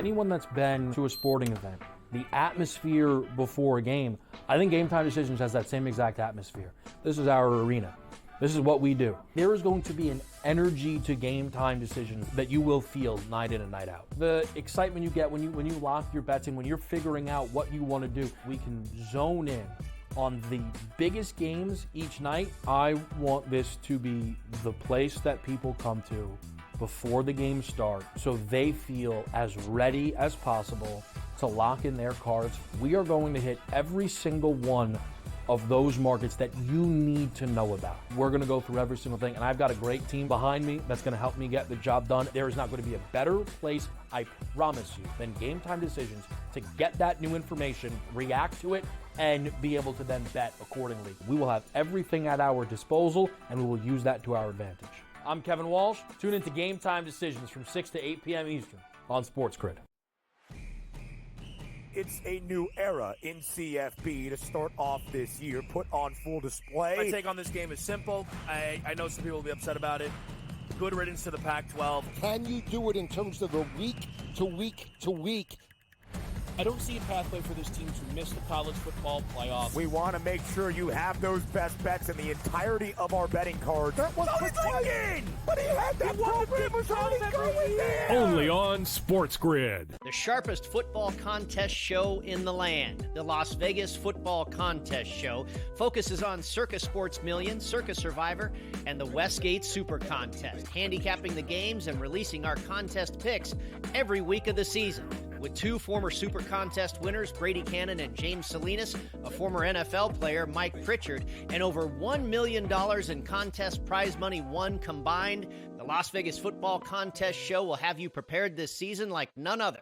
Anyone that's been to a sporting event, the atmosphere before a game, I think Game Time Decisions has that same exact atmosphere. This is our arena. This is what we do. There is going to be an energy to Game Time Decisions that you will feel night in and night out. The excitement you get when you lock your bets in, when you're figuring out what you want to do, we can zone in on the biggest games each night. I want this to be the place that people come to before the games start so they feel as ready as possible to lock in their cards. We are going to hit every single one of those markets that you need to know about. We're going to go through every single thing, and I've got a great team behind me that's going to help me get the job done. There is not going to be a better place, I promise you, than Game Time Decisions to get that new information, react to it, and be able to then bet accordingly. We will have everything at our disposal, and we will use that to our advantage. I'm Kevin Walsh. Tune into Game Time Decisions from 6 to 8 p.m. Eastern on SportsGrid. It's a new era in CFB to start off this year, put on full display. My take on this game is simple. I know some people will be upset about it. Good riddance to the Pac-12. Can you do it in terms of a week to week to week? I don't see a pathway for this team to miss the college football playoff. We want to make sure you have those best bets in the entirety of our betting cards. That was thinking! But he had that program was already going there! Only on SportsGrid. The sharpest football contest show in the land, the Las Vegas Football Contest Show, focuses on Circa Sports Million, Circa Survivor, and the Westgate Super Contest, handicapping the games and releasing our contest picks every week of the season. With two former Super Contest winners, Brady Cannon and James Salinas, a former NFL player, Mike Pritchard, and over $1 million in contest prize money won combined, the Las Vegas Football Contest Show will have you prepared this season like none other.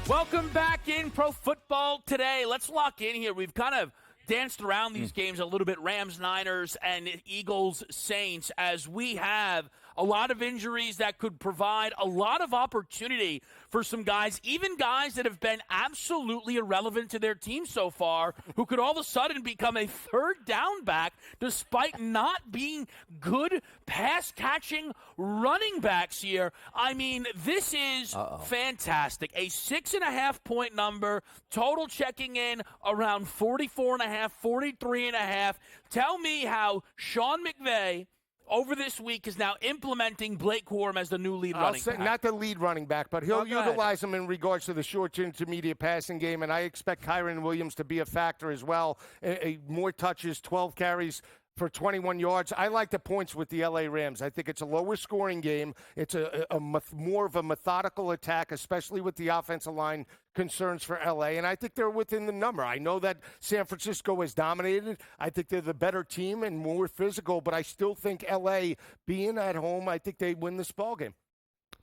Welcome back in Pro Football Today. Let's lock in here. We've kind of danced around these games a little bit, Rams, Niners, and Eagles, Saints, as we have a lot of injuries that could provide a lot of opportunity for some guys, even guys that have been absolutely irrelevant to their team so far, who could all of a sudden become a third down back despite not being good pass-catching running backs here. I mean, this is fantastic. A 6.5-point number, total checking in around 44.5, 43.5. Tell me how Sean McVay over this week is now implementing Blake Corum as the new lead running back. Not the lead running back, but he'll utilize him in regards to the short to intermediate passing game, and I expect Kyron Williams to be a factor as well. More touches, 12 carries for 21 yards. I like the points with the LA Rams. I think it's a lower scoring game. It's more of a methodical attack, especially with the offensive line concerns for LA, and I think they're within the number. I know that San Francisco has dominated. I think they're the better team and more physical, but I still think LA, being at home, I think they win this ball game.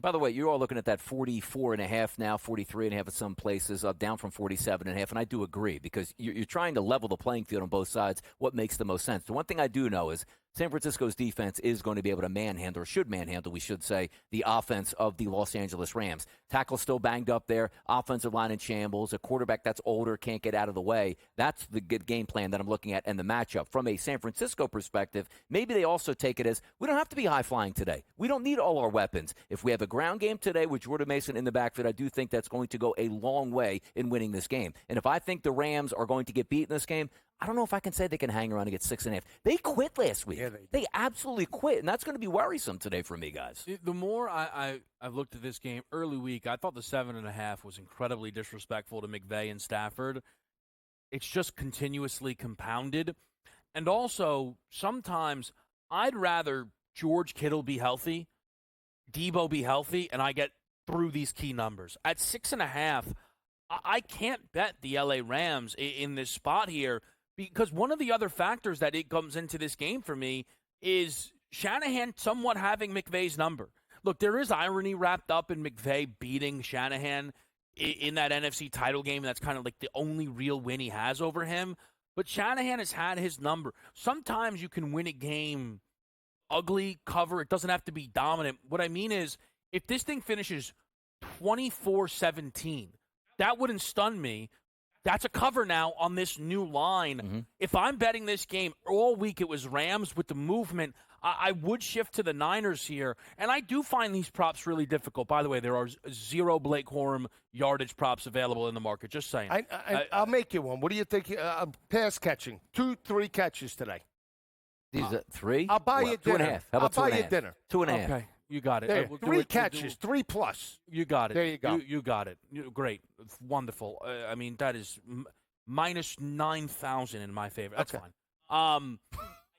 By the way, you're all looking at that 44.5 now, 43.5 at some places, down from 47.5, and I do agree because you're trying to level the playing field on both sides. What makes the most sense? The one thing I do know is San Francisco's defense is going to be able to manhandle, or should manhandle, we should say, the offense of the Los Angeles Rams. Tackle's still banged up there, offensive line in shambles, a quarterback that's older, can't get out of the way. That's the good game plan that I'm looking at and the matchup. From a San Francisco perspective, maybe they also take it as, we don't have to be high-flying today. We don't need all our weapons. If we have a ground game today with Jordan Mason in the backfield, I do think that's going to go a long way in winning this game. And if I think the Rams are going to get beat in this game, I don't know if I can say they can hang around and get 6.5. They quit last week. Yeah, they absolutely quit, and that's going to be worrisome today for me, guys. The more I've looked at this game early week, I thought the 7.5 was incredibly disrespectful to McVay and Stafford. It's just continuously compounded. And also, sometimes I'd rather George Kittle be healthy, Debo be healthy, and I get through these key numbers. At 6.5, I can't bet the LA Rams in this spot here, because one of the other factors that it comes into this game for me is Shanahan somewhat having McVay's number. Look, there is irony wrapped up in McVay beating Shanahan in that NFC title game. That's kind of like the only real win he has over him. But Shanahan has had his number. Sometimes you can win a game ugly, cover. It doesn't have to be dominant. What I mean is, If this thing finishes 24-17, that wouldn't stun me. That's a cover now on this new line. Mm-hmm. If I'm betting this game all week, it was Rams with the movement. I would shift to the Niners here, and I do find these props really difficult. By the way, there are 0 Blake Corum yardage props available in the market. Just saying. I'll make you one. What do you think? Pass catching, 2-3 catches today. These are 3? I'll buy you dinner. 2.5. How about I'll buy 2.5? you dinner. 2.5. Okay, you got it. There, We'll do 3 it. catches, 3+. You got it. There you go. You got it. Great. Wonderful. I mean, that is minus 9,000 in my favor. That's Okay. fine.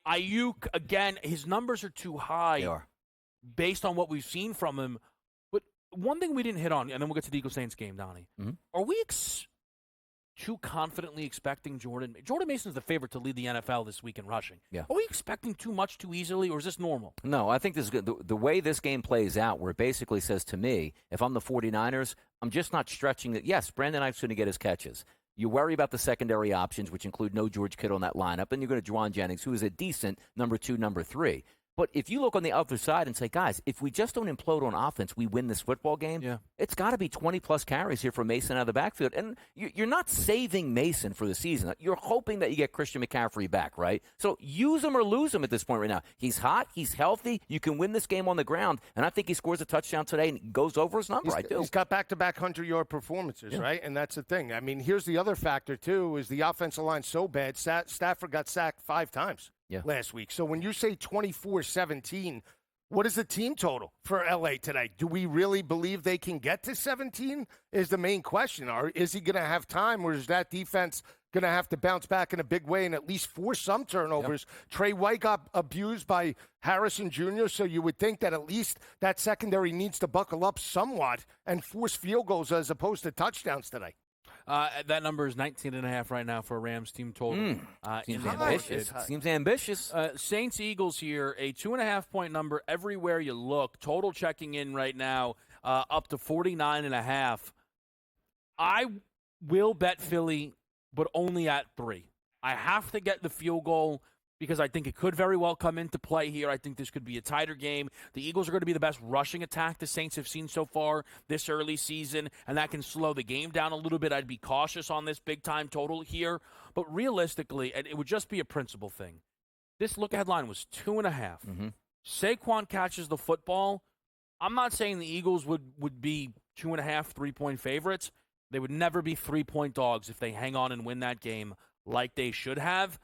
Ayuk, again, his numbers are too high They are. based on what we've seen from him. But one thing we didn't hit on, and then we'll get to the Eagles-Saints game, Donnie. Mm-hmm. Are we too confidently expecting Jordan Mason's the favorite to lead the NFL this week in rushing. Yeah. Are we expecting too much too easily, or is this normal? No, I think this is good. The way this game plays out, where it basically says to me, if I'm the 49ers, I'm just not stretching it. Yes, Brandon Ayuk's going to get his catches. You worry about the secondary options, which include no George Kittle in that lineup, and you're going to Juwan Jennings, who is a decent number 2, number 3. But if you look on the other side and say, guys, if we just don't implode on offense, we win this football game, it's got to be 20-plus carries here for Mason out of the backfield. And you're not saving Mason for the season. You're hoping that you get Christian McCaffrey back, right? So use him or lose him at this point right now. He's hot. He's healthy. You can win this game on the ground. And I think he scores a touchdown today and goes over his number. I do. He's got back-to-back 100-yard performances, right? And that's the thing. I mean, here's the other factor, too, is the offensive line so bad. Stafford got sacked 5 times. Last week. So when you say 24-17, what is the team total for L.A. today? Do we really believe they can get to 17 is the main question. Or is he going to have time, or is that defense going to have to bounce back in a big way and at least force some turnovers? Trey White got abused by Harrison Jr., so you would think that at least that secondary needs to buckle up somewhat and force field goals as opposed to touchdowns today. That number is 19.5 right now for a Rams team total. Seems ambitious. Seems ambitious. Saints-Eagles here, a 2.5-point number everywhere you look. Total checking in right now up to 49.5. I will bet Philly, but only at 3. I have to get the field goal because I think it could very well come into play here. I think this could be a tighter game. The Eagles are going to be the best rushing attack the Saints have seen so far this early season, and that can slow the game down a little bit. I'd be cautious on this big-time total here. But realistically, and it would just be a principle thing, this look-ahead line was 2.5. Saquon catches the football. I'm not saying the Eagles would be 2.5, 3-point favorites. They would never be 3-point dogs if they hang on and win that game like they should have.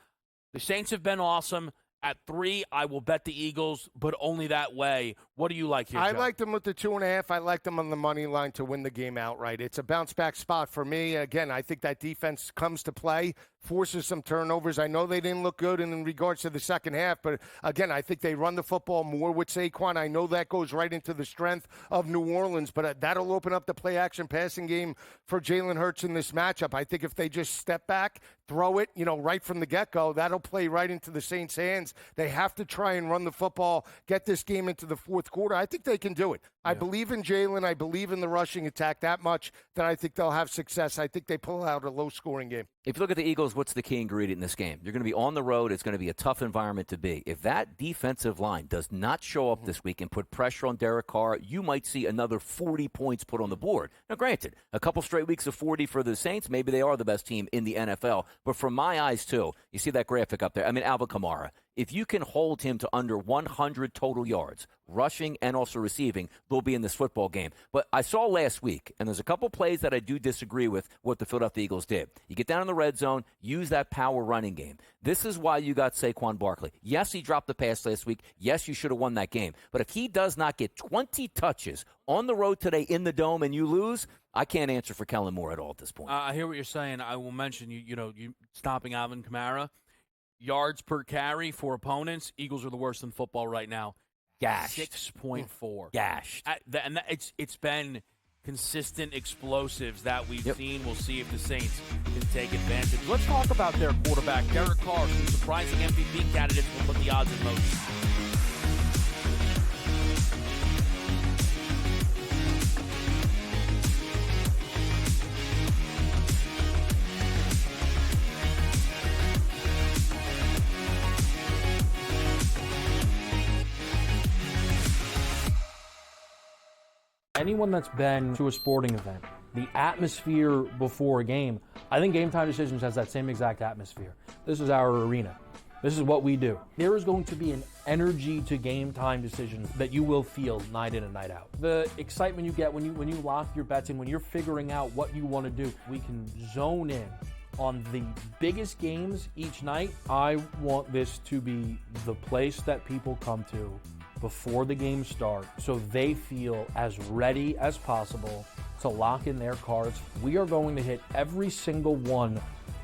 The Saints have been awesome. At 3, I will bet the Eagles, but only that way. What do you like here, I Joe? like them with the 2.5. I like them on the money line to win the game outright. It's a bounce-back spot for me. Again, I think that defense comes to play, forces some turnovers. I know they didn't look good in regards to the second half, but, again, I think they run the football more with Saquon. I know that goes right into the strength of New Orleans, but that'll open up the play-action passing game for Jalen Hurts in this matchup. I think if they just step back, throw it, right from the get-go, that'll play right into the Saints' hands. They have to try and run the football, get this game into the fourth quarter. I think they can do it. I believe in Jalen. I believe in the rushing attack that much that I think they'll have success. I think they pull out a low-scoring game. If you look at the Eagles, what's the key ingredient in this game? You're going to be on the road. It's going to be a tough environment to be. If that defensive line does not show up this week and put pressure on Derek Carr, you might see another 40 points put on the board. Now, granted, a couple straight weeks of 40 for the Saints, maybe they are the best team in the NFL. But from my eyes, too, you see that graphic up there. I mean, Alvin Kamara. If you can hold him to under 100 total yards, rushing and also receiving, they'll be in this football game. But I saw last week, and there's a couple plays that I do disagree with what the Philadelphia Eagles did. You get down in the red zone, use that power running game. This is why you got Saquon Barkley. Yes, he dropped the pass last week. Yes, you should have won that game. But if he does not get 20 touches on the road today in the Dome and you lose, I can't answer for Kellen Moore at all at this point. I hear what you're saying. I will mention, you stopping Alvin Kamara. Yards per carry for opponents, Eagles are the worst in football right now. Gashed. 6.4. Gashed. It's been consistent explosives that we've seen. We'll see if the Saints can take advantage. Let's talk about their quarterback, Derek Carr, some surprising MVP candidates will put the odds in motion. Anyone that's been to a sporting event, the atmosphere before a game, I think Game Time Decisions has that same exact atmosphere. This is our arena. This is what we do. There is going to be an energy to Game Time Decisions that you will feel night in and night out. The excitement you get when you lock your bets in, when you're figuring out what you want to do, we can zone in on the biggest games each night. I want this to be the place that people come to before the games start so they feel as ready as possible to lock in their cards. We are going to hit every single one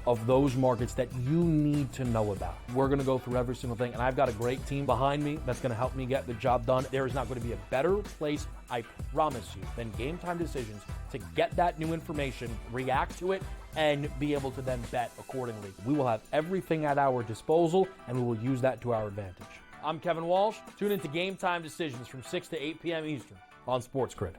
of those markets that you need to know about. We're going to go through every single thing, and I've got a great team behind me that's going to help me get the job done. There is not going to be a better place, I promise you, than Game Time Decisions to get that new information, react to it, and be able to then bet accordingly. We will have everything at our disposal, and we will use that to our advantage. I'm Kevin Walsh. Tune into Game Time Decisions from 6 to 8 p.m. Eastern on SportsGrid.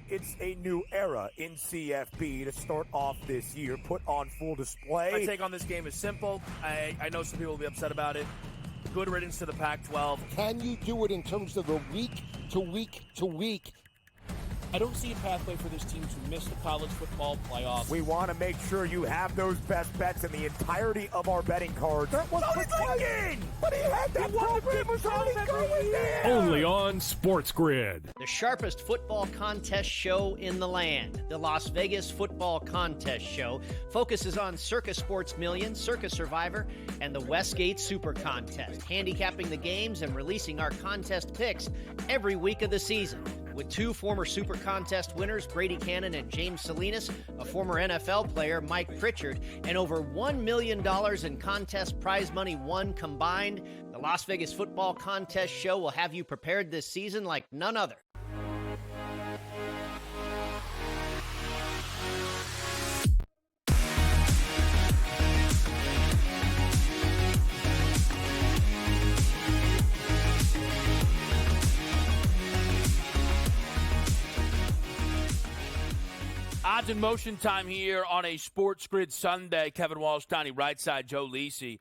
It's a new era in CFB to start off this year, put on full display. My take on this game is simple. I know some people will be upset about it. Good riddance to the Pac-12. Can you do it in terms of a week to week to week? I don't see a pathway for this team to miss the college football playoffs. We want to make sure you have those best bets in the entirety of our betting cards. That was thinking! But he had that program was already going there! Only on SportsGrid. The sharpest football contest show in the land, the Las Vegas Football Contest Show, focuses on Circa Sports Million, Circa Survivor, and the Westgate Super Contest, handicapping the games and releasing our contest picks every week of the season. With two former Super Contest winners, Brady Cannon and James Salinas, a former NFL player, Mike Pritchard, and over $1 million in contest prize money won combined, the Las Vegas Football Contest Show will have you prepared this season like none other. Odds in motion time here on a SportsGrid Sunday. Kevin Walsh, Donnie Rightside, Joe Lisi.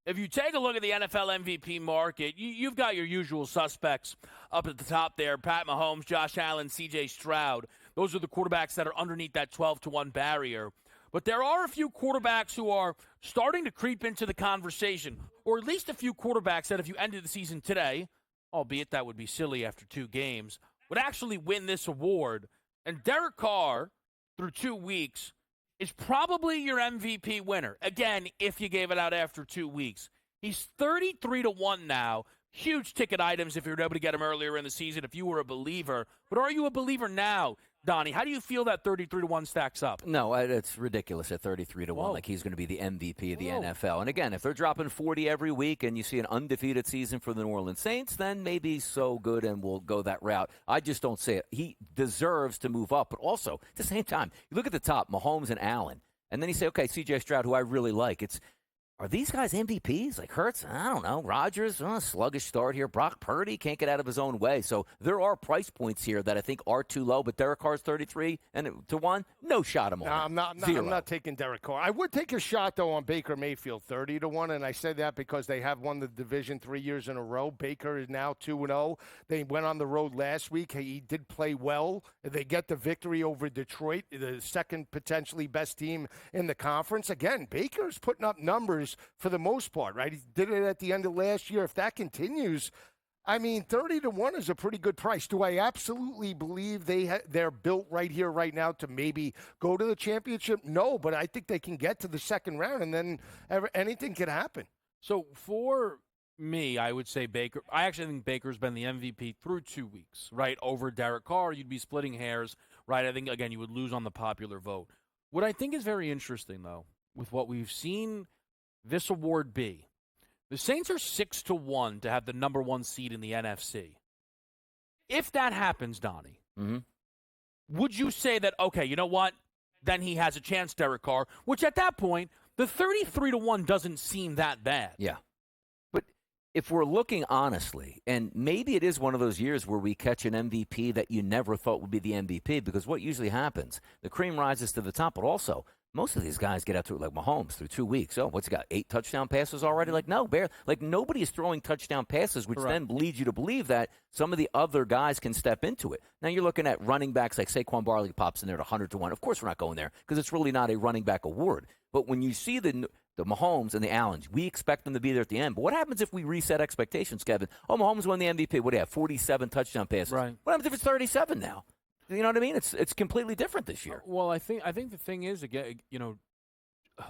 If you take a look at the NFL MVP market, you've got your usual suspects up at the top there. Pat Mahomes, Josh Allen, C.J. Stroud. Those are the quarterbacks that are underneath that 12-1 barrier. But there are a few quarterbacks who are starting to creep into the conversation, or at least a few quarterbacks that if you ended the season today, albeit that would be silly after 2 games, would actually win this award. And Derek Carr, through 2 weeks, is probably your MVP winner. Again, if you gave it out after 2 weeks. He's 33-1 now. Huge ticket items if you were able to get him earlier in the season if you were a believer. But are you a believer now, Donnie? How do you feel that 33-1 stacks up? No, it's ridiculous at 33-1. Whoa. Like he's going to be the MVP of the Whoa. NFL. And again, if they're dropping 40 every week and you see an undefeated season for the New Orleans Saints, then maybe so good and we'll go that route. I just don't see it. He deserves to move up. But also, at the same time, you look at the top, Mahomes and Allen, and then you say, okay, C.J. Stroud, who I really like. Are these guys MVPs? Like Hurts? I don't know. Rodgers, sluggish start here. Brock Purdy can't get out of his own way. So there are price points here that I think are too low. But Derek Carr's 33-1. No shot him on. No, I'm not taking Derek Carr. I would take a shot, though, on Baker Mayfield, 30-1. And I say that because they have won the division 3 years in a row. Baker is now 2-0. They went on the road last week. He did play well. They get the victory over Detroit, the second potentially best team in the conference. Again, Baker's putting up numbers for the most part, right? He did it at the end of last year. If that continues, I mean, 30-1 is a pretty good price. Do I absolutely believe they're built right here, right now to maybe go to the championship? No, but I think they can get to the second round, and then anything could happen. So for me, I would say Baker. I actually think Baker's been the MVP through 2 weeks, right? Over Derek Carr, you'd be splitting hairs, right? I think, again, you would lose on the popular vote. What I think is very interesting, though, with what we've seen this award be, the Saints are 6-1 to have the number 1 seed in the NFC. If that happens, Donnie, would you say that, okay, you know what? Then he has a chance, Derek Carr, which at that point, the 33-1 doesn't seem that bad. Yeah. But if we're looking honestly, and maybe it is one of those years where we catch an MVP that you never thought would be the MVP, because what usually happens, the cream rises to the top, but also Most of these guys get out to it like Mahomes through 2 weeks. Oh, what's he got? 8 touchdown passes already? Like, no, like nobody is throwing touchdown passes, which then leads you to believe that some of the other guys can step into it. Now you're looking at running backs like Saquon Barkley pops in there at 100-1. Of course we're not going there because it's really not a running back award. But when you see the Mahomes and the Allens, we expect them to be there at the end. But what happens if we reset expectations, Kevin? Oh, Mahomes won the MVP. What do you have? 47 touchdown passes. Right. What happens if it's 37 now? You know what I mean? It's completely different this year. Well, I think the thing is, again,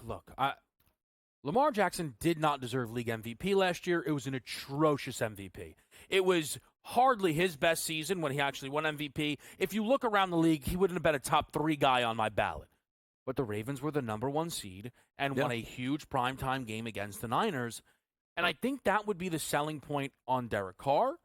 look, Lamar Jackson did not deserve league MVP last year. It was an atrocious MVP. It was hardly his best season when he actually won MVP. If you look around the league, he wouldn't have been a top 3 guy on my ballot. But the Ravens were the number 1 seed and won a huge primetime game against the Niners. And I think that would be the selling point on Derek Carr.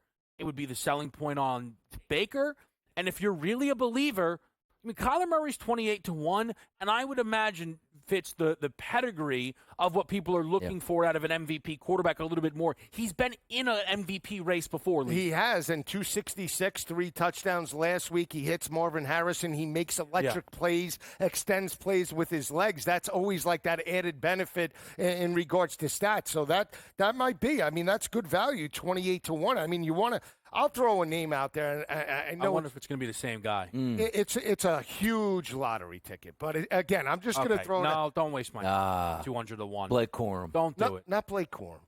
It would be the selling point on Baker. And if you're really a believer, I mean, Kyler Murray's 28-1, and I would imagine fits the pedigree of what people are looking for out of an MVP quarterback a little bit more. He's been in an MVP race before. Lisi. He has, and 266, 3 touchdowns last week. He hits Marvin Harrison. He makes electric plays, extends plays with his legs. That's always like that added benefit in regards to stats. So that might be. I mean, that's good value, 28-1. I mean, you want to. I'll throw a name out there. And I wonder if it's going to be the same guy. It's a huge lottery ticket. But again, I'm just going to throw it. No, don't waste my time. 200-1. Blake Corum. Don't do it. Not Blake Corum.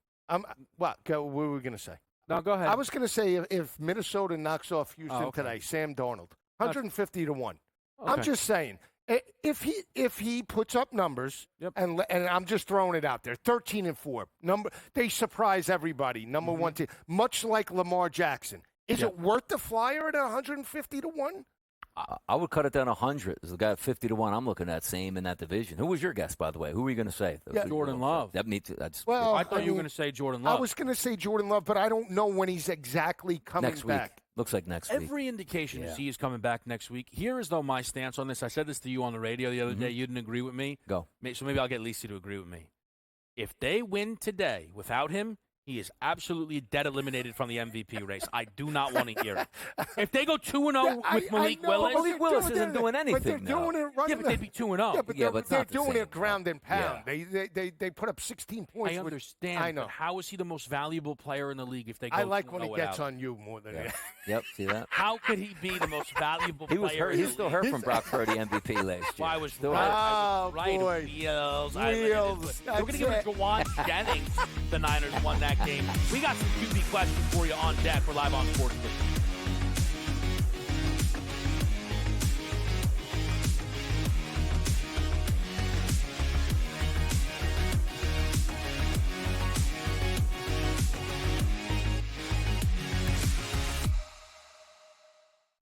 What were we going to say? No, go ahead. I was going to say if Minnesota knocks off Houston today, Sam Darnold, 150-1. Okay. I'm just saying. If he puts up numbers, and I'm just throwing it out there, 13-4, they surprise everybody. Number 1 team, much like Lamar Jackson. Is it worth the flyer at 150-1? I would cut it down 100. There's a guy at 50-1. I'm looking at same in that division. Who was your guess, by the way? Who were you going to say? Jordan Love. That me too. I thought you were going to say Jordan Love. I was going to say Jordan Love, but I don't know when he's exactly coming next back. Week. Looks like next week. Every indication is he is coming back next week. Here is, though, my stance on this. I said this to you on the radio the other day. You didn't agree with me. Go. So maybe I'll get Lisi to agree with me. If they win today without him, he is absolutely dead eliminated from the MVP race. I do not want to hear it. If they go 2-0 with Malik Willis. Malik Willis isn't doing anything. But they're doing it right. Yeah, but they'd be 2-0. Yeah, but they're it's doing it ground and pound. Yeah. They put up 16 points. I understand. I know. But how is he the most valuable player in the league if they go 2-0 I like when he gets without? on you more than Yep, see that? How could he be the most valuable He was player? hurt. He's still hurt from Brock Purdy MVP last year. Well, I was Still right. hurt. I was right. boy. Wheels. Wheels. We're going to give it to Jawan Jennings. The Niners won that game. We got some QB questions for you on deck. We're live on SportsGrid.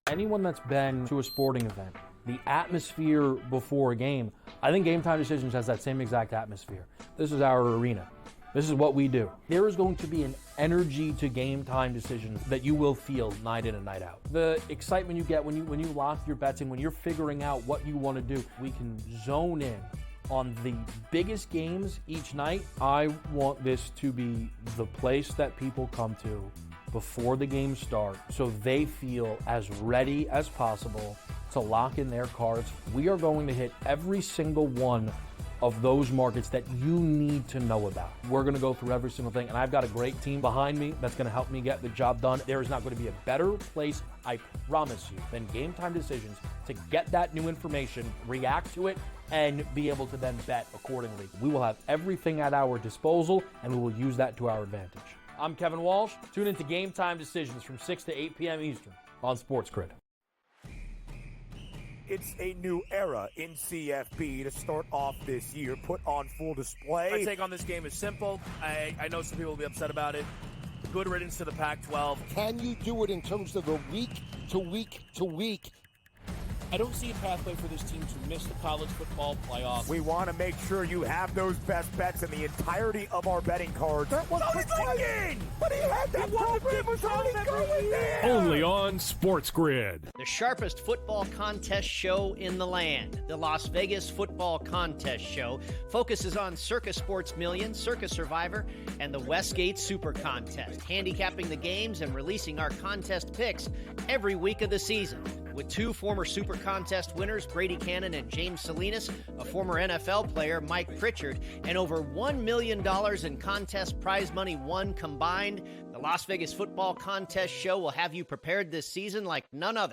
Anyone that's been to a sporting event, the atmosphere before a game, I think Game Time Decisions has that same exact atmosphere. This is our arena. This is what we do. There is going to be an energy to Game Time Decisions that you will feel night in and night out. The excitement you get when you lock your bets in, when you're figuring out what you want to do, we can zone in on the biggest games each night. I want this to be the place that people come to before the games start so they feel as ready as possible to lock in their cards. We are going to hit every single one of those markets that you need to know about. We're going to go through every single thing, and I've got a great team behind me that's going to help me get the job done. There is not going to be a better place, I promise you, than Game Time Decisions to get that new information, react to it, and be able to then bet accordingly. We will have everything at our disposal, and we will use that to our advantage. I'm Kevin Walsh. Tune into Game Time Decisions from 6 to 8 p.m. Eastern on SportsGrid. It's a new era in CFB to start off this year, put on full display. My take on this game is simple. I know some people will be upset about it. Good riddance to the Pac-12. Can you do it in terms of the week to week to week? I don't see a pathway for this team to miss the college football playoffs. We want to make sure you have those best bets in the entirety of our betting cards. That was thinking! But he had that program was already going there! Only on SportsGrid. The sharpest football contest show in the land, the Las Vegas Football Contest Show, focuses on Circa Sports Million, Circa Survivor, and the Westgate Super Contest, handicapping the games and releasing our contest picks every week of the season. With 2 former Super Contest winners, Brady Cannon and James Salinas, a former NFL player, Mike Pritchard, and over $1 million in contest prize money won combined, the Las Vegas Football Contest Show will have you prepared this season like none other.